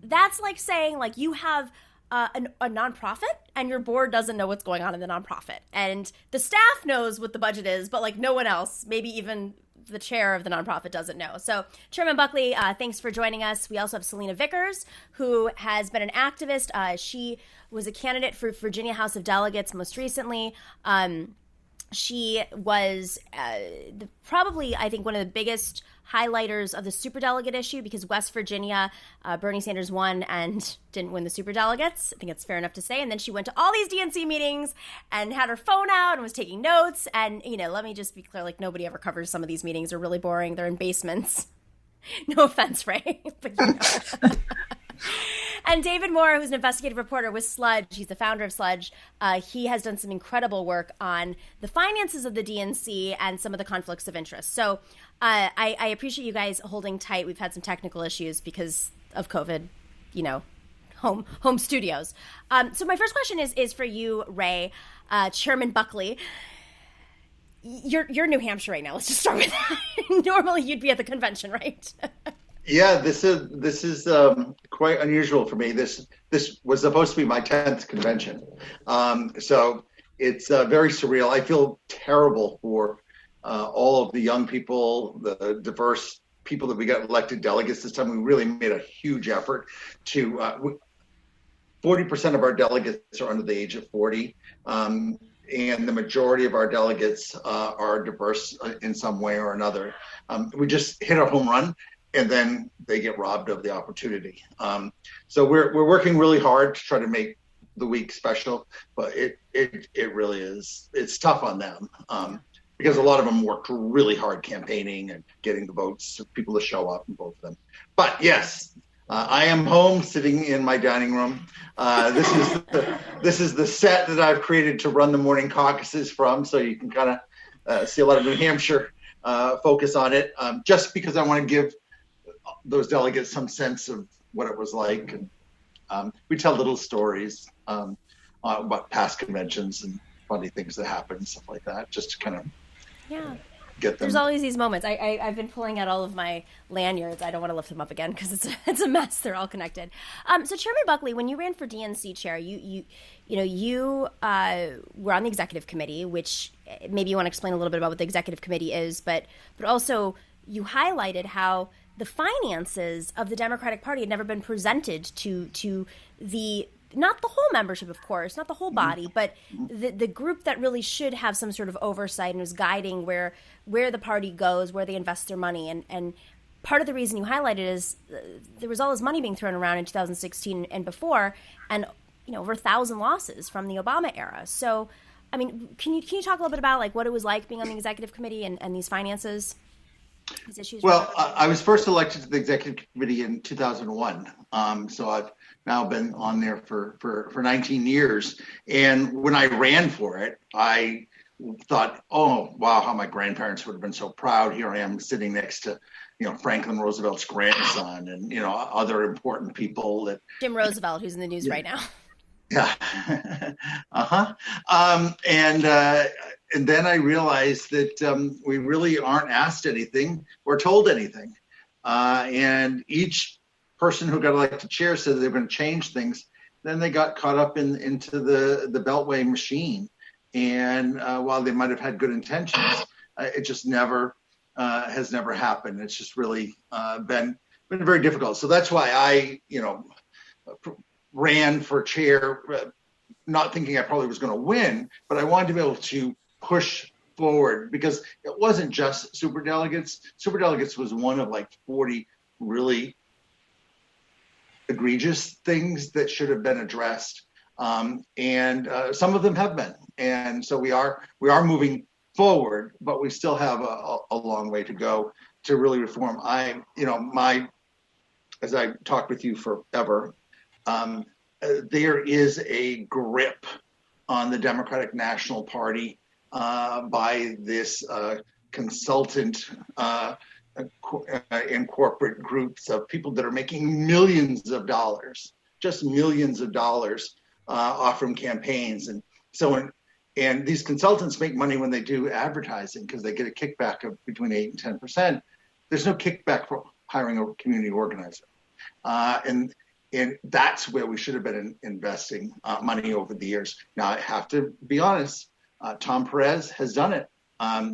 that's like saying you have a nonprofit and your board doesn't know what's going on in the nonprofit, and the staff knows what the budget is, but no one else, maybe even the chair of the nonprofit, doesn't know. So Chairman Buckley, thanks for joining us. We also have Selena Vickers, who has been an activist. She was a candidate for Virginia House of Delegates most recently. She was probably, I think, one of the biggest highlighters of the superdelegate issue, because West Virginia, Bernie Sanders won and didn't win the superdelegates. I think it's fair enough to say. And then she went to all these DNC meetings and had her phone out and was taking notes. And, let me just be clear, nobody ever covers some of these meetings. They're really boring. They're in basements. No offense, Ray. But, And David Moore, who's an investigative reporter with Sludge, he's the founder of Sludge. He has done some incredible work on the finances of the DNC and some of the conflicts of interest. So I appreciate you guys holding tight. We've had some technical issues because of COVID, home studios. So my first question is for you, Ray, Chairman Buckley. You're in New Hampshire right now. Let's just start with that. Normally you'd be at the convention, right? Yeah, this is quite unusual for me. This was supposed to be my 10th convention, so it's very surreal. I feel terrible for all of the young people, the diverse people that we got elected delegates this time. We really made a huge effort to. 40% of our delegates are under the age of 40, and the majority of our delegates are diverse in some way or another. We just hit a home run, and then they get robbed of the opportunity. So we're working really hard to try to make the week special, but it really is. It's tough on them because a lot of them worked really hard campaigning and getting the votes, people to show up and vote for them. But yes, I am home, sitting in my dining room. This is the set that I've created to run the morning caucuses from, so you can kind of see a lot of New Hampshire focus on it, just because I want to give those delegates some sense of what it was like. And we tell little stories about past conventions and funny things that happened, stuff like that, just to kind of get them. There's always these moments. I've been pulling out all of my lanyards. I don't want to lift them up again because it's a mess. They're all connected. So Chairman Buckley, when you ran for DNC chair, you were on the executive committee, which maybe you want to explain a little bit about what the executive committee is, but also you highlighted how the finances of the Democratic Party had never been presented to the, not the whole membership, of course, not the whole body, but the group that really should have some sort of oversight and is guiding where the party goes, where they invest their money. And part of the reason you highlighted is there was all this money being thrown around in 2016 and before, and over 1,000 losses from the Obama era. So, I mean, can you talk a little bit about what it was like being on the executive committee and these finances? Well, I was first elected to the executive committee in 2001. So I've now been on there for 19 years. And when I ran for it, I thought, oh, wow, how my grandparents would have been so proud. Here I am sitting next to, Franklin Roosevelt's grandson and, other important people that Jim Roosevelt, who's in the news right now. Yeah. And then I realized that we really aren't asked anything or told anything. And each person who got elected chair said they were going to change things. then they got caught up into the Beltway machine. And while they might have had good intentions, it just has never happened. It's just really been very difficult. So that's why I, ran for chair, not thinking I probably was going to win, but I wanted to be able to push forward, because it wasn't just superdelegates. Superdelegates was one of like 40 really egregious things that should have been addressed, and some of them have been. And so we are moving forward, but we still have a long way to go to really reform. As I talked with you forever, there is a grip on the Democratic National Party by this consultant and corporate groups of people that are making millions of dollars, just millions of dollars off from campaigns. And so, and these consultants make money when they do advertising because they get a kickback of between 8 and 10%. There's no kickback for hiring a community organizer. And that's where we should have been investing money over the years. Now, I have to be honest, Tom Perez has done it.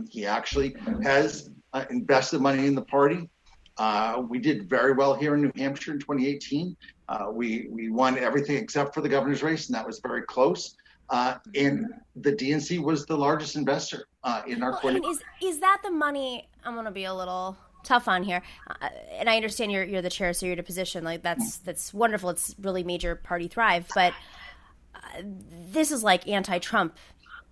He actually has invested money in the party. We did very well here in New Hampshire in 2018. We won everything except for the governor's race, and that was very close. And the DNC was the largest investor in our court. Is that the money? I'm going to be a little tough on here, and I understand you're the chair, so you're in a position like that's wonderful. It's really made your party thrive, but this is like anti-Trump,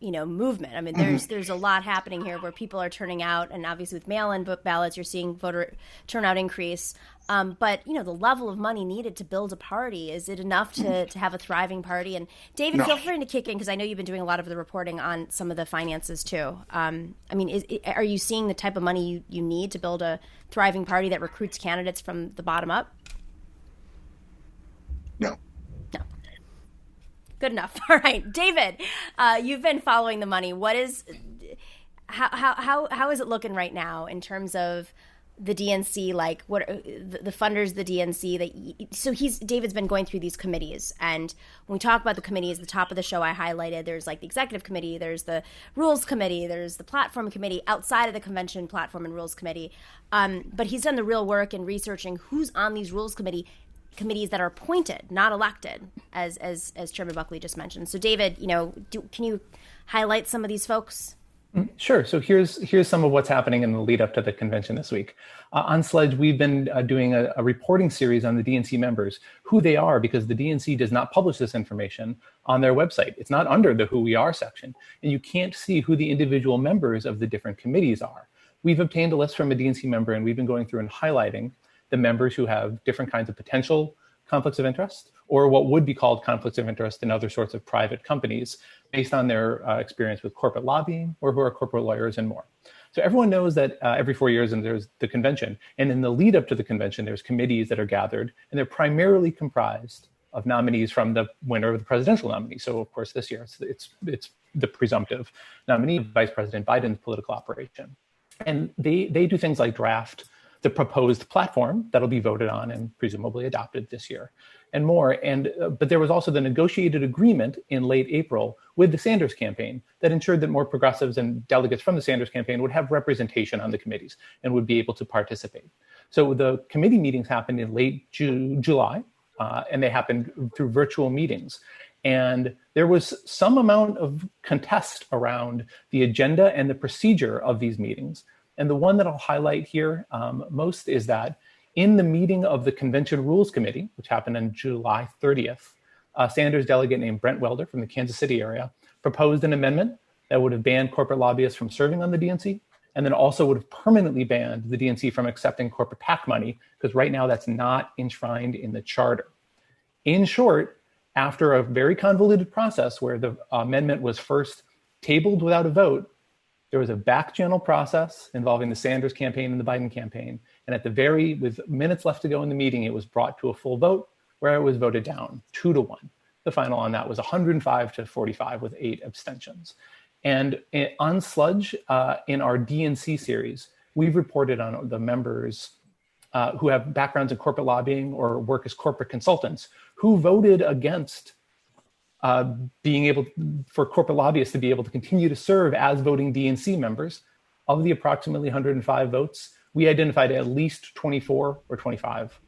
movement. I mean, there's a lot happening here where people are turning out, and obviously with mail-in ballots, you're seeing voter turnout increase. But the level of money needed to build a party, is it enough to have a thriving party? And David, No. Feel free to kick in, because I know you've been doing a lot of the reporting on some of the finances too. Are you seeing the type of money you need to build a thriving party that recruits candidates from the bottom up? No. Good enough. All right, David, you've been following the money. How is it looking right now in terms of the DNC? Like, what the funders, the DNC? David's been going through these committees, and when we talk about the committees, the top of the show I highlighted, there's like the executive committee, there's the rules committee, there's the platform committee outside of the convention platform and rules committee. But he's done the real work in researching who's on these rules committees that are appointed, not elected, as Chairman Buckley just mentioned. So, David, can you highlight some of these folks? Sure. So here's some of what's happening in the lead up to the convention this week. On Sledge, we've been doing a reporting series on the DNC members, who they are, because the DNC does not publish this information on their website. It's not under the Who We Are section, and you can't see who the individual members of the different committees are. We've obtained a list from a DNC member, and we've been going through and highlighting the members who have different kinds of potential conflicts of interest, or what would be called conflicts of interest in other sorts of private companies, based on their experience with corporate lobbying, or who are corporate lawyers and more. So everyone knows that every 4 years and there's the convention, and in the lead up to the convention, there's committees that are gathered, and they're primarily comprised of nominees from the winner of the presidential nominee. So of course this year it's the presumptive nominee, Vice President Biden's political operation. And they do things like draft the proposed platform that'll be voted on and presumably adopted this year, and more. But there was also the negotiated agreement in late April with the Sanders campaign that ensured that more progressives and delegates from the Sanders campaign would have representation on the committees and would be able to participate. So the committee meetings happened in late July, and they happened through virtual meetings. And there was some amount of contest around the agenda and the procedure of these meetings. And the one that I'll highlight here most is that in the meeting of the Convention Rules Committee, which happened on July 30th, a Sanders delegate named Brent Welder from the Kansas City area proposed an amendment that would have banned corporate lobbyists from serving on the DNC, and then also would have permanently banned the DNC from accepting corporate PAC money, because right now that's not enshrined in the charter. In short, after a very convoluted process where the amendment was first tabled without a vote, there was a back channel process involving the Sanders campaign and the Biden campaign. And with minutes left to go in the meeting, it was brought to a full vote where it was voted down 2-1. The final on that was 105-45 with 8 abstentions. And on Sludge, in our DNC series, we've reported on the members who have backgrounds in corporate lobbying or work as corporate consultants, who voted against being able for corporate lobbyists to be able to continue to serve as voting DNC members. Of the approximately 105 votes, we identified at least 24 or 25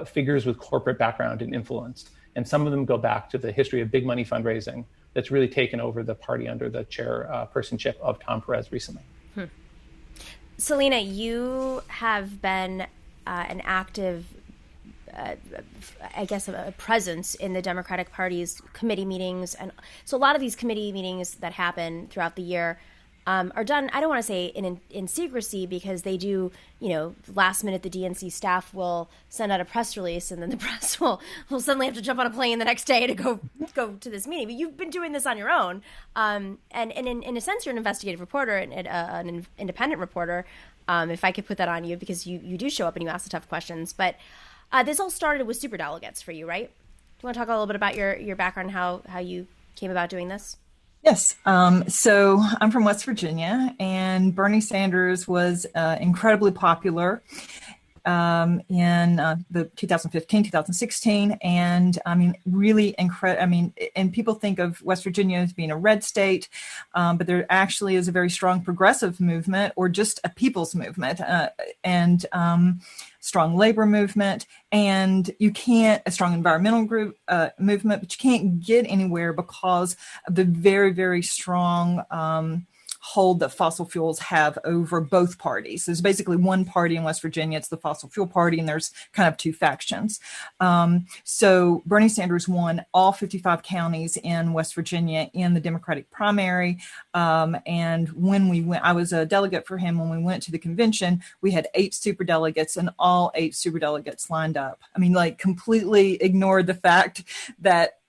figures with corporate background and influence. And some of them go back to the history of big money fundraising that's really taken over the party under the chairpersonship of Tom Perez recently. Selena, you have been an active, I guess, a presence in the Democratic Party's committee meetings. And so a lot of these committee meetings that happen throughout the year are done, I don't want to say in secrecy, because they do, last minute the DNC staff will send out a press release, and then the press will suddenly have to jump on a plane the next day to go to this meeting. But you've been doing this on your own. And in a sense, you're an investigative reporter and an independent reporter, if I could put that on you, because you do show up and you ask the tough questions. But this all started with superdelegates for you, right? Do you want to talk a little bit about your background, how you came about doing this? Yes. So I'm from West Virginia, and Bernie Sanders was incredibly popular in the 2015, 2016. And I mean, really incredible. I mean, and people think of West Virginia as being a red state, but there actually is a very strong progressive movement, or just a people's movement, and strong labor movement, and a strong environmental group movement, but you can't get anywhere because of the very, very strong hold that fossil fuels have over both parties. There's basically one party in West Virginia, it's the fossil fuel party, and there's kind of two factions. So Bernie Sanders won all 55 counties in West Virginia in the Democratic primary. And when we went, I was a delegate for him when we went to the convention, we had 8 superdelegates, and all 8 superdelegates lined up. I mean, like, completely ignored the fact that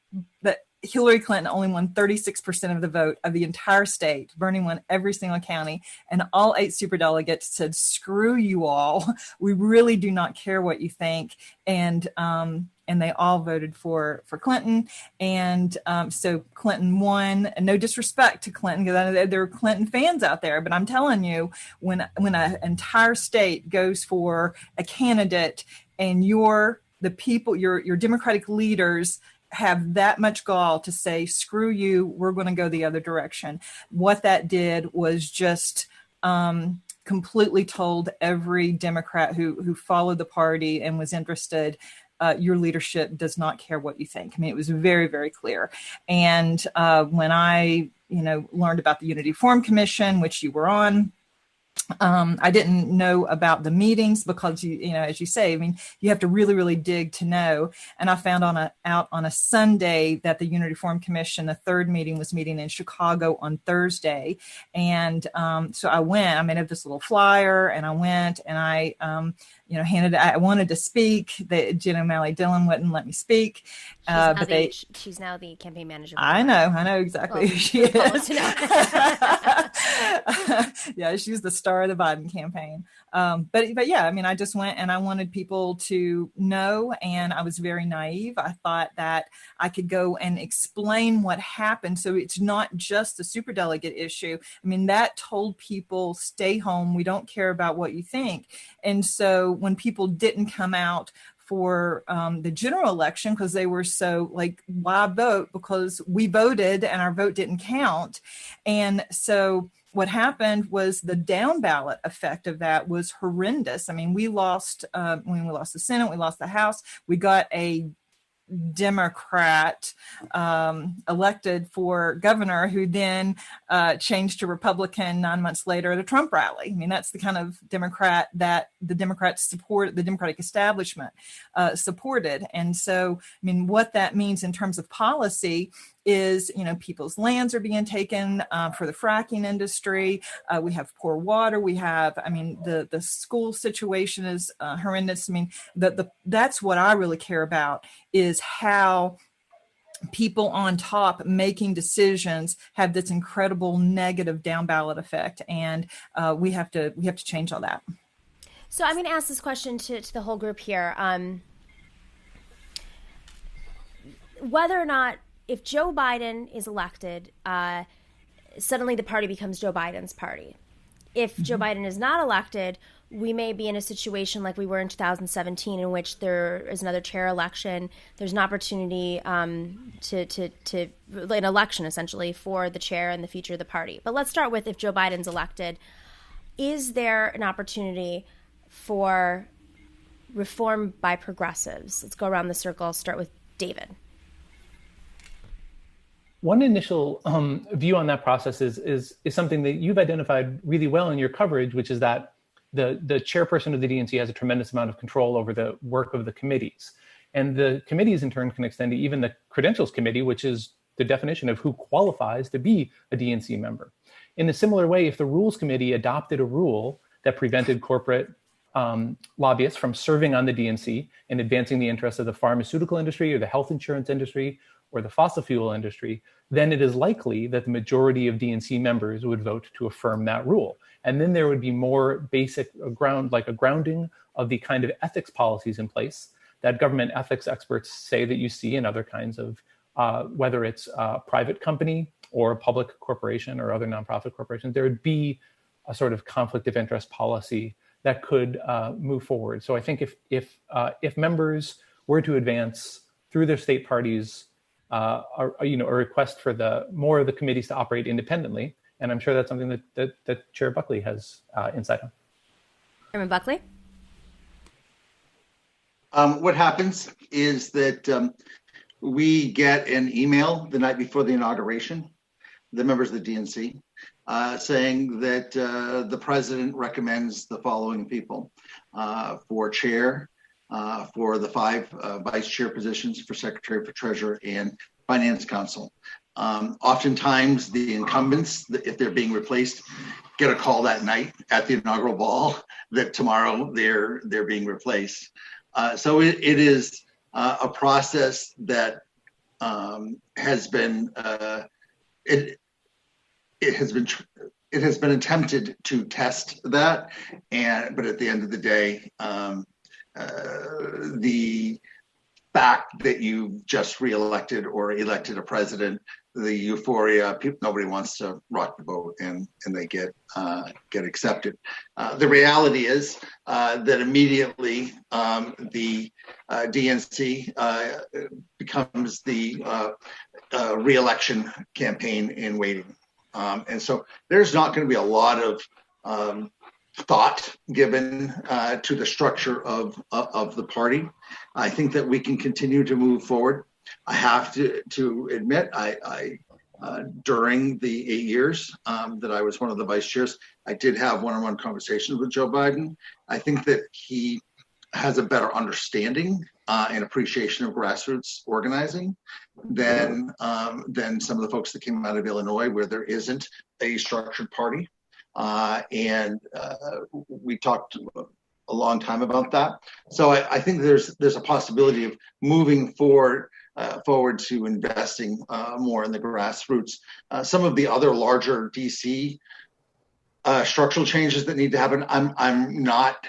Hillary Clinton only won 36% of the vote of the entire state. Bernie won every single county, and all 8 superdelegates said, "Screw you all. We really do not care what you think." And they all voted for Clinton. And so Clinton won. And no disrespect to Clinton, because I know there are Clinton fans out there, but I'm telling you, when an entire state goes for a candidate, and the people, your Democratic leaders have that much gall to say, "Screw you, we're going to go the other direction." What that did was just completely told every Democrat who followed the party and was interested, your leadership does not care what you think. I mean, it was very, very clear. And when I, learned about the Unity Forum Commission, which you were on, I didn't know about the meetings because, as you say, I mean, you have to really, really dig to know. And I found out on a Sunday that the Unity Forum Commission, the third meeting, was meeting in Chicago on Thursday. And so I went. I made up this little flyer, and I went, and I I wanted to speak. Jen O'Malley Dillon wouldn't let me speak. She's now the campaign manager. I know exactly who she is. Yeah, she's the star of the Biden campaign. But yeah, I mean, I just went, and I wanted people to know, and I was very naive. I thought that I could go and explain what happened. So it's not just the superdelegate issue. I mean, that told people, stay home. We don't care about what you think. And so when people didn't come out for the general election, because they were so like, why vote? Because we voted and our vote didn't count. And so what happened was the down ballot effect of that was horrendous. I mean, we lost, when we lost the Senate, we lost the House, we got a Democrat elected for governor, who then changed to Republican 9 months later at a Trump rally. I mean, that's the kind of Democrat that the Democrats support, the Democratic establishment supported. And so, I mean, what that means in terms of policy is, people's lands are being taken for the fracking industry. We have poor water. We have, the school situation is horrendous. I mean, that's what I really care about, is how people on top making decisions have this incredible negative down ballot effect. And we have to change all that. So I'm going to ask this question to the whole group here. Whether or not, if Joe Biden is elected, suddenly the party becomes Joe Biden's party. If Joe Biden is not elected, we may be in a situation like we were in 2017, in which there is another chair election. There's an opportunity to an election essentially for the chair and the future of the party. But let's start with, if Joe Biden's elected, is there an opportunity for reform by progressives? Let's go around the circle. Start with David. One initial view on that process is something that you've identified really well in your coverage, which is that the chairperson of the DNC has a tremendous amount of control over the work of the committees. And the committees in turn can extend to even the credentials committee, which is the definition of who qualifies to be a DNC member. In a similar way, if the rules committee adopted a rule that prevented corporate lobbyists from serving on the DNC and advancing the interests of the pharmaceutical industry or the health insurance industry or the fossil fuel industry, then it is likely that the majority of DNC members would vote to affirm that rule. And then there would be more basic grounding of the kind of ethics policies in place that government ethics experts say that you see in other kinds of, whether it's a private company or a public corporation or other nonprofit corporations, there would be a sort of conflict of interest policy that could move forward. So I think if members were to advance through their state parties a request for more of the committees to operate independently, and I'm sure that's something that Chair Buckley has insight on. Chairman Buckley? What happens is that we get an email the night before the inauguration, the members of the DNC, saying that the president recommends the following people for chair, for the 5 vice chair positions, for secretary, for treasurer, and finance counsel. Oftentimes the incumbents, if they're being replaced, get a call that night at the inaugural ball that tomorrow they're being replaced. So it is a process that has been it has been attempted to test that, but at the end of the day, the fact that you just reelected or elected a president, the euphoria, nobody wants to rock the boat, and they get accepted. The reality is that immediately the DNC becomes the reelection campaign in waiting. And so there's not going to be a lot of thought given to the structure of the party. I think that we can continue to move forward. I have to admit, I during the 8 years that I was one of the vice chairs, I did have one-on-one conversations with Joe Biden. I think that he has a better understanding and appreciation of grassroots organizing than some of the folks that came out of Illinois, where there isn't a structured party. And we talked a long time about that. So I think there's a possibility of moving forward to investing more in the grassroots. Some of the other larger DC structural changes that need to happen, I'm not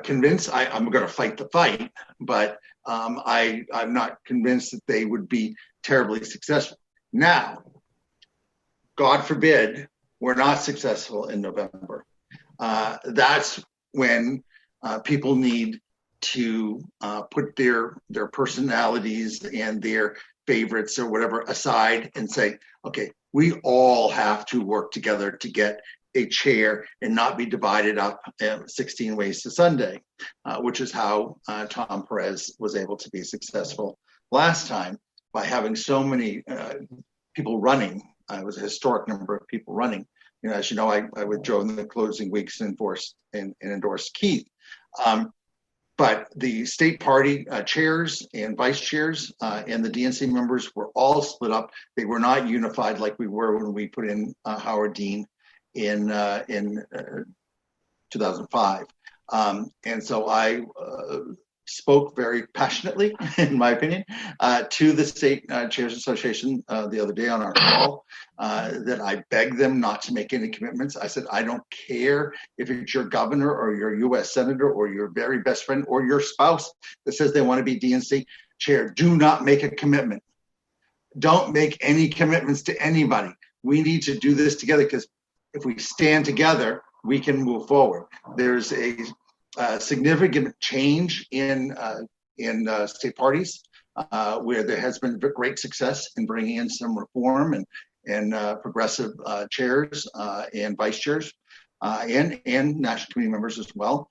convinced. I'm going to fight the fight, but I'm not convinced that they would be terribly successful. Now, God forbid, we're not successful in November. That's when people need to put their personalities and their favorites or whatever aside and say, okay, we all have to work together to get a chair and not be divided up 16 ways to Sunday, which is how Tom Perez was able to be successful last time, by having so many people running. It was a historic number of people running. As you know, I withdrew in the closing weeks and endorsed Keith. But the state party chairs and vice chairs and the DNC members were all split up. They were not unified like we were when we put in Howard Dean in 2005. And so I spoke very passionately, in my opinion, to the State Chairs Association the other day on our call, that I begged them not to make any commitments. I said, I don't care if it's your governor or your U.S. senator or your very best friend or your spouse that says they want to be DNC chair. Do not make a commitment. Don't make any commitments to anybody. We need to do this together, because if we stand together, we can move forward. There's a significant change in state parties where there has been great success in bringing in some reform and progressive chairs and vice chairs and national committee members as well.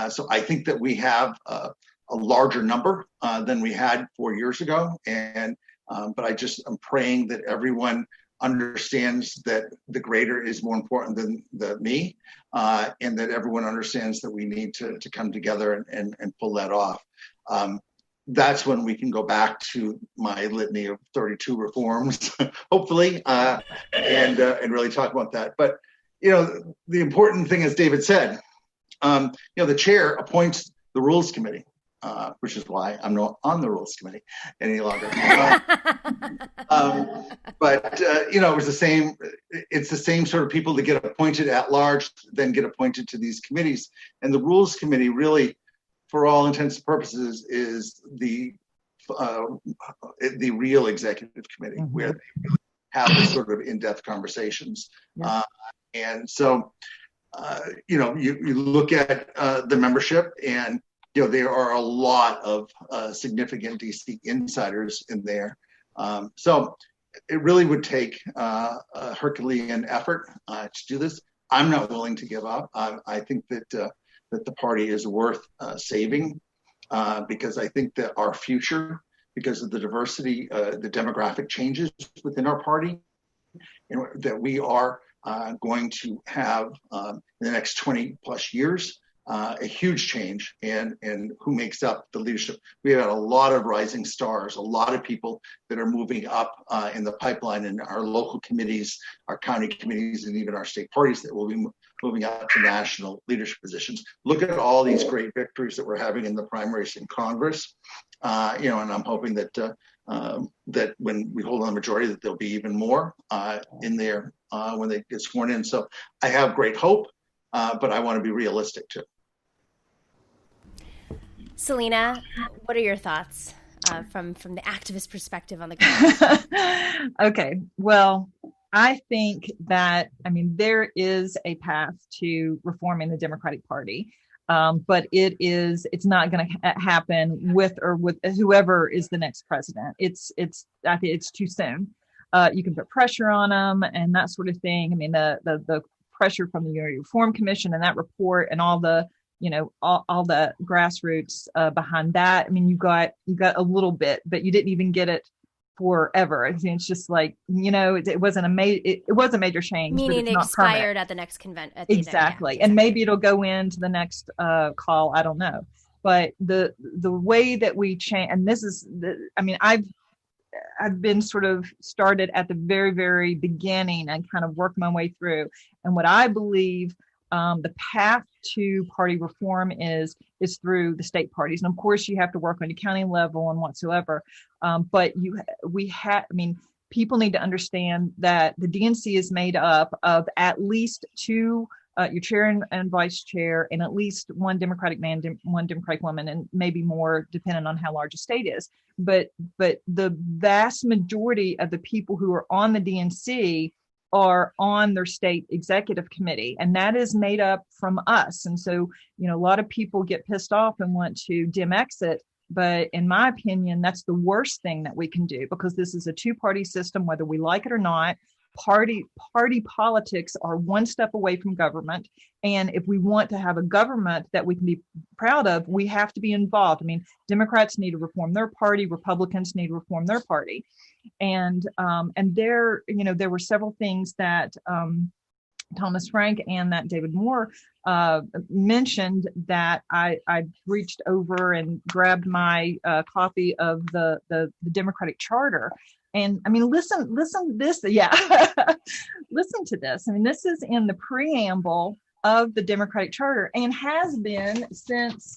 So I think that we have a larger number than we had 4 years ago, and but I'm praying that everyone understands that the greater is more important than the me, and that everyone understands that we need to come together and pull that off. That's when we can go back to my litany of 32 reforms, hopefully, and really talk about that. But the important thing, as David said, the chair appoints the rules committee, which is why I'm not on the rules committee any longer. But it was the same. It's the same sort of people that get appointed at large, then get appointed to these committees. And the rules committee really, for all intents and purposes, is the real executive committee, mm-hmm. where they really have this sort of in-depth conversations. Yeah. And so, you look at the membership, and there are a lot of significant DC insiders in there. So it really would take a Herculean effort to do this. I'm not willing to give up. I think that the party is worth saving because I think that our future, because of the diversity, the demographic changes within our party, that we are going to have in the next 20 plus years, a huge change and who makes up the leadership. We have a lot of rising stars, a lot of people that are moving up in the pipeline in our local committees, our county committees, and even our state parties that will be moving up to national leadership positions. Look at all these great victories that we're having in the primaries in Congress, and I'm hoping that that when we hold on the majority, that there'll be even more in there when they get sworn in. So I have great hope, but I want to be realistic too. Selena, what are your thoughts from the activist perspective on the ground? Okay, well, I think that, there is a path to reforming the Democratic Party, but it's not going to happen with whoever is the next president. I think it's too soon. You can put pressure on them and that sort of thing. The pressure from the Unity Reform Commission and that report and all the all the grassroots behind that. You got a little bit, but you didn't even get it forever. It's just like, it wasn't it was a major change. Meaning it expired at the next convention. Exactly. And maybe it'll go into the next call. I don't know. But the way that we change, and this is I've been sort of started at the very, very beginning and kind of worked my way through. And what I believe the path to party reform is through the state parties. And of course, you have to work on the county level and whatsoever. But people need to understand that the DNC is made up of at least two, your chair and vice chair, and at least one Democratic man, one Democratic woman, and maybe more depending on how large a state is. But the vast majority of the people who are on the DNC are on their state executive committee, and that is made up from us. And so, a lot of people get pissed off and want to dim exit. But in my opinion, that's the worst thing that we can do, because this is a two-party system, whether we like it or not. Party politics are one step away from government. And if we want to have a government that we can be proud of, we have to be involved. Democrats need to reform their party. Republicans need to reform their party. And there were several things that Thomas Frank and that David Moore mentioned that I reached over and grabbed my copy of the Democratic Charter. And listen to this. Yeah, listen to this. This is in the preamble of the Democratic Charter and has been since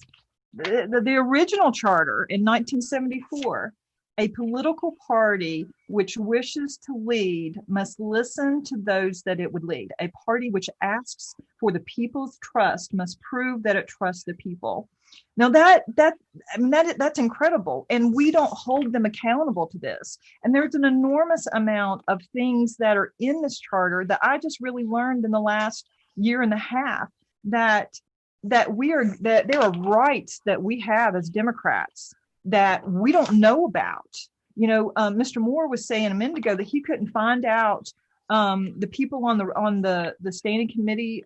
the original charter in 1974. A political party which wishes to lead must listen to those that it would lead. A party which asks for the people's trust must prove that it trusts the people. Now that's incredible, and we don't hold them accountable to this. And there's an enormous amount of things that are in this charter that I just really learned in the last year and a half that there are rights that we have as Democrats that we don't know about. Mr. Moore was saying a minute ago that he couldn't find out the people on the standing committee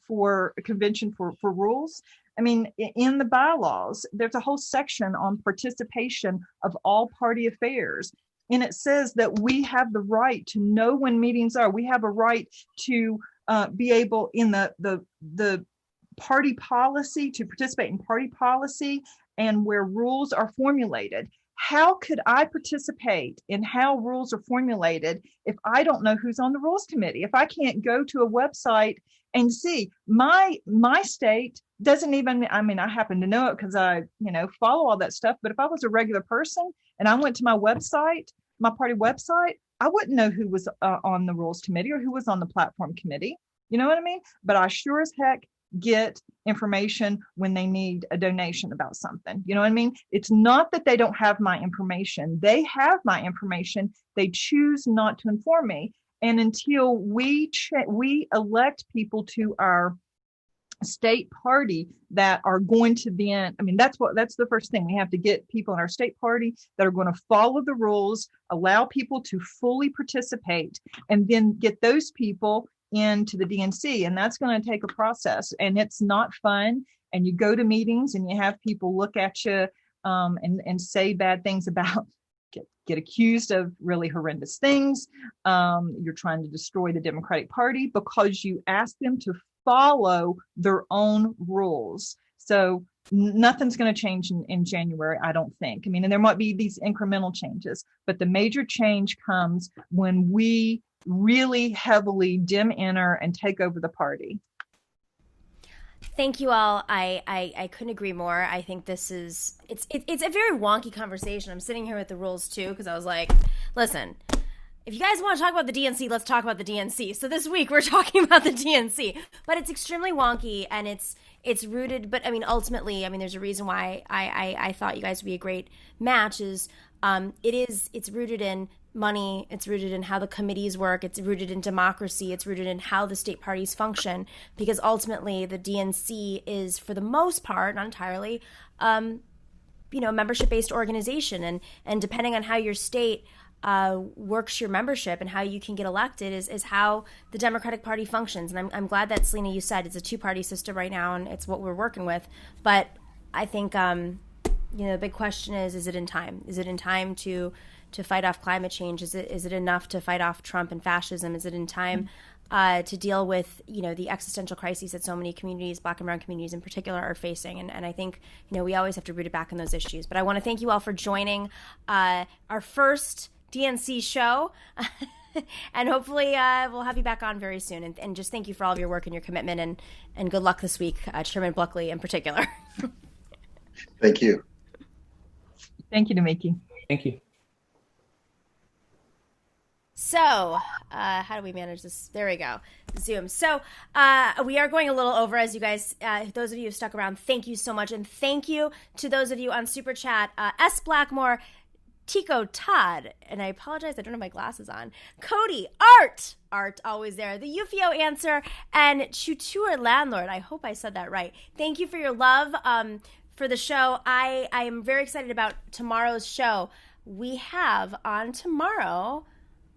for a convention for rules. I mean, in the bylaws, there's a whole section on participation of all party affairs. And it says that we have the right to know when meetings are. We have a right to be able in the party policy, to participate in party policy and where rules are formulated. How could I participate in how rules are formulated if I don't know who's on the rules committee? If I can't go to a website and see my state doesn't even, I mean, I happen to know it because I, follow all that stuff. But if I was a regular person and I went to my website, my party website, I wouldn't know who was on the rules committee or who was on the platform committee. You know what I mean? But I sure as heck get information when they need a donation about something. You know what I mean? It's not that they don't have my information. They have my information. They choose not to inform me. And until we elect people to our state party that are going to then, I mean, that's the first thing. We have to get people in our state party that are going to follow the rules, allow people to fully participate, and then get those people into the DNC. And that's going to take a process, and it's not fun. And you go to meetings and you have people look at you and say bad things about, get accused of really horrendous things. You're trying to destroy the Democratic Party because you ask them to follow their own rules. So nothing's going to change in January, I don't think. I mean, and there might be these incremental changes, but the major change comes when we really heavily dim enter and take over the party. Thank you all. I couldn't agree more. I think it's a very wonky conversation. I'm sitting here with the rules too, because I was like, listen, if you guys want to talk about the DNC, let's talk about the DNC. So this week we're talking about the DNC, but it's extremely wonky and it's rooted. But I mean, ultimately, I mean, there's a reason why I thought you guys would be a great match. It's rooted in money. It's rooted in how the committees work. It's rooted in democracy. It's rooted in how the state parties function, because ultimately the DNC is, for the most part, not entirely, a membership-based organization. And depending on how your state works your membership and how you can get elected is how the Democratic Party functions. And I'm glad that, Selena, you said it's a two-party system right now, and it's what we're working with. But I think, the big question is it in time? Is it in time to fight off climate change? Is it enough to fight off Trump and fascism? Is it in time to deal with, the existential crises that so many communities, Black and brown communities in particular, are facing? And I think, we always have to root it back in those issues. But I want to thank you all for joining our first DNC show. And hopefully we'll have you back on very soon. And just thank you for all of your work and your commitment, and good luck this week, Chairman Buckley in particular. Thank you. Thank you, Nomiki. Thank you. So, how do we manage this? There we go. Zoom. So, we are going a little over, as you guys, those of you who stuck around, thank you so much. And thank you to those of you on Super Chat, S. Blackmore, Tico Todd, and I apologize, I don't have my glasses on, Cody, Art, always there, the Ufio Answer, and Chutur Landlord. I hope I said that right. Thank you for your love for the show. I am very excited about tomorrow's show. We have on tomorrow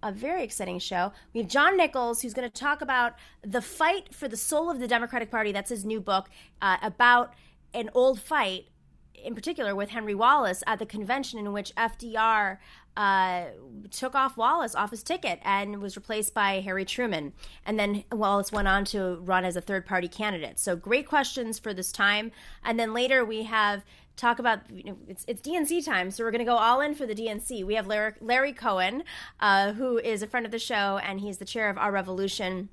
a very exciting show. We have John Nichols, who's going to talk about the fight for the soul of the Democratic Party. That's his new book, about an old fight, in particular with Henry Wallace at the convention, in which FDR took off Wallace off his ticket and was replaced by Harry Truman. And then Wallace went on to run as a third-party candidate. So great questions for this time. And then later we have talk about, it's DNC time, so we're going to go all in for the DNC. We have Larry Cohen, who is a friend of the show, and he's the chair of Our Revolution.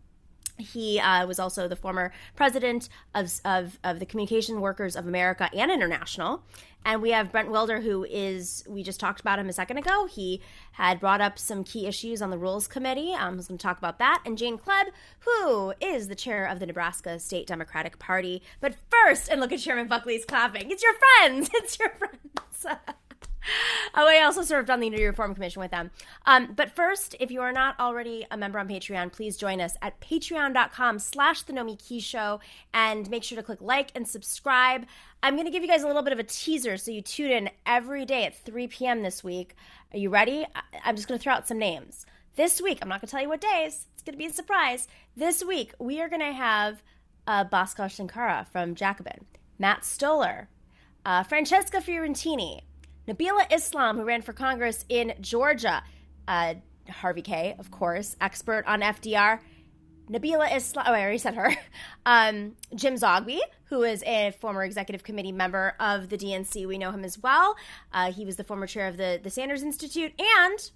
He was also the former president of the Communication Workers of America and International. And we have Brent Wilder, we just talked about him a second ago. He had brought up some key issues on the Rules Committee. Who's going to talk about that. And Jane Klebb, who is the chair of the Nebraska State Democratic Party. But first, and look at Chairman Buckley's clapping. It's your friends. It's your friends. Oh, I also served on the Unity Reform Commission with them. But first, if you are not already a member on Patreon, please join us at patreon.com/The Nomiki Show, and make sure to click like and subscribe. I'm going to give you guys a little bit of a teaser, so you tune in every day at 3 p.m. this week. Are you ready? I'm just going to throw out some names. This week, I'm not going to tell you what days. It's going to be a surprise. This week, we are going to have Bhaskar Sankara from Jacobin, Matt Stoller, Francesca Fiorentini, Nabila Islam, who ran for Congress in Georgia, Harvey K., of course, expert on FDR, Nabila Islam, I already said her, Jim Zogby, who is a former executive committee member of the DNC. We know him as well. He was the former chair of the Sanders Institute, and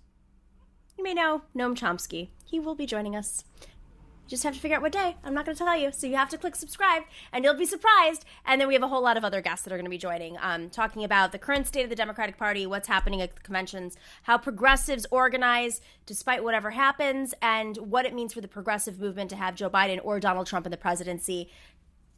you may know Noam Chomsky. He will be joining us. You just have to figure out what day. I'm not going to tell you. So you have to click subscribe, and you'll be surprised. And then we have a whole lot of other guests that are going to be joining, talking about the current state of the Democratic Party, what's happening at the conventions, how progressives organize despite whatever happens, and what it means for the progressive movement to have Joe Biden or Donald Trump in the presidency.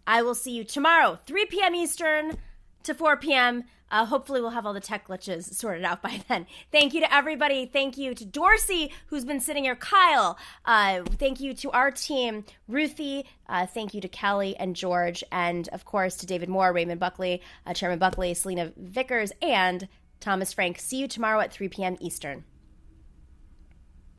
I will see you tomorrow, 3 p.m. Eastern to 4 p.m. Hopefully we'll have all the tech glitches sorted out by then. Thank you to everybody. Thank you to Dorsey, who's been sitting here. Kyle. Thank you to our team. Ruthie. Thank you to Kelly and George. And, of course, to David Moore, Raymond Buckley, Chairman Buckley, Selena Vickers, and Thomas Frank. See you tomorrow at 3 p.m. Eastern.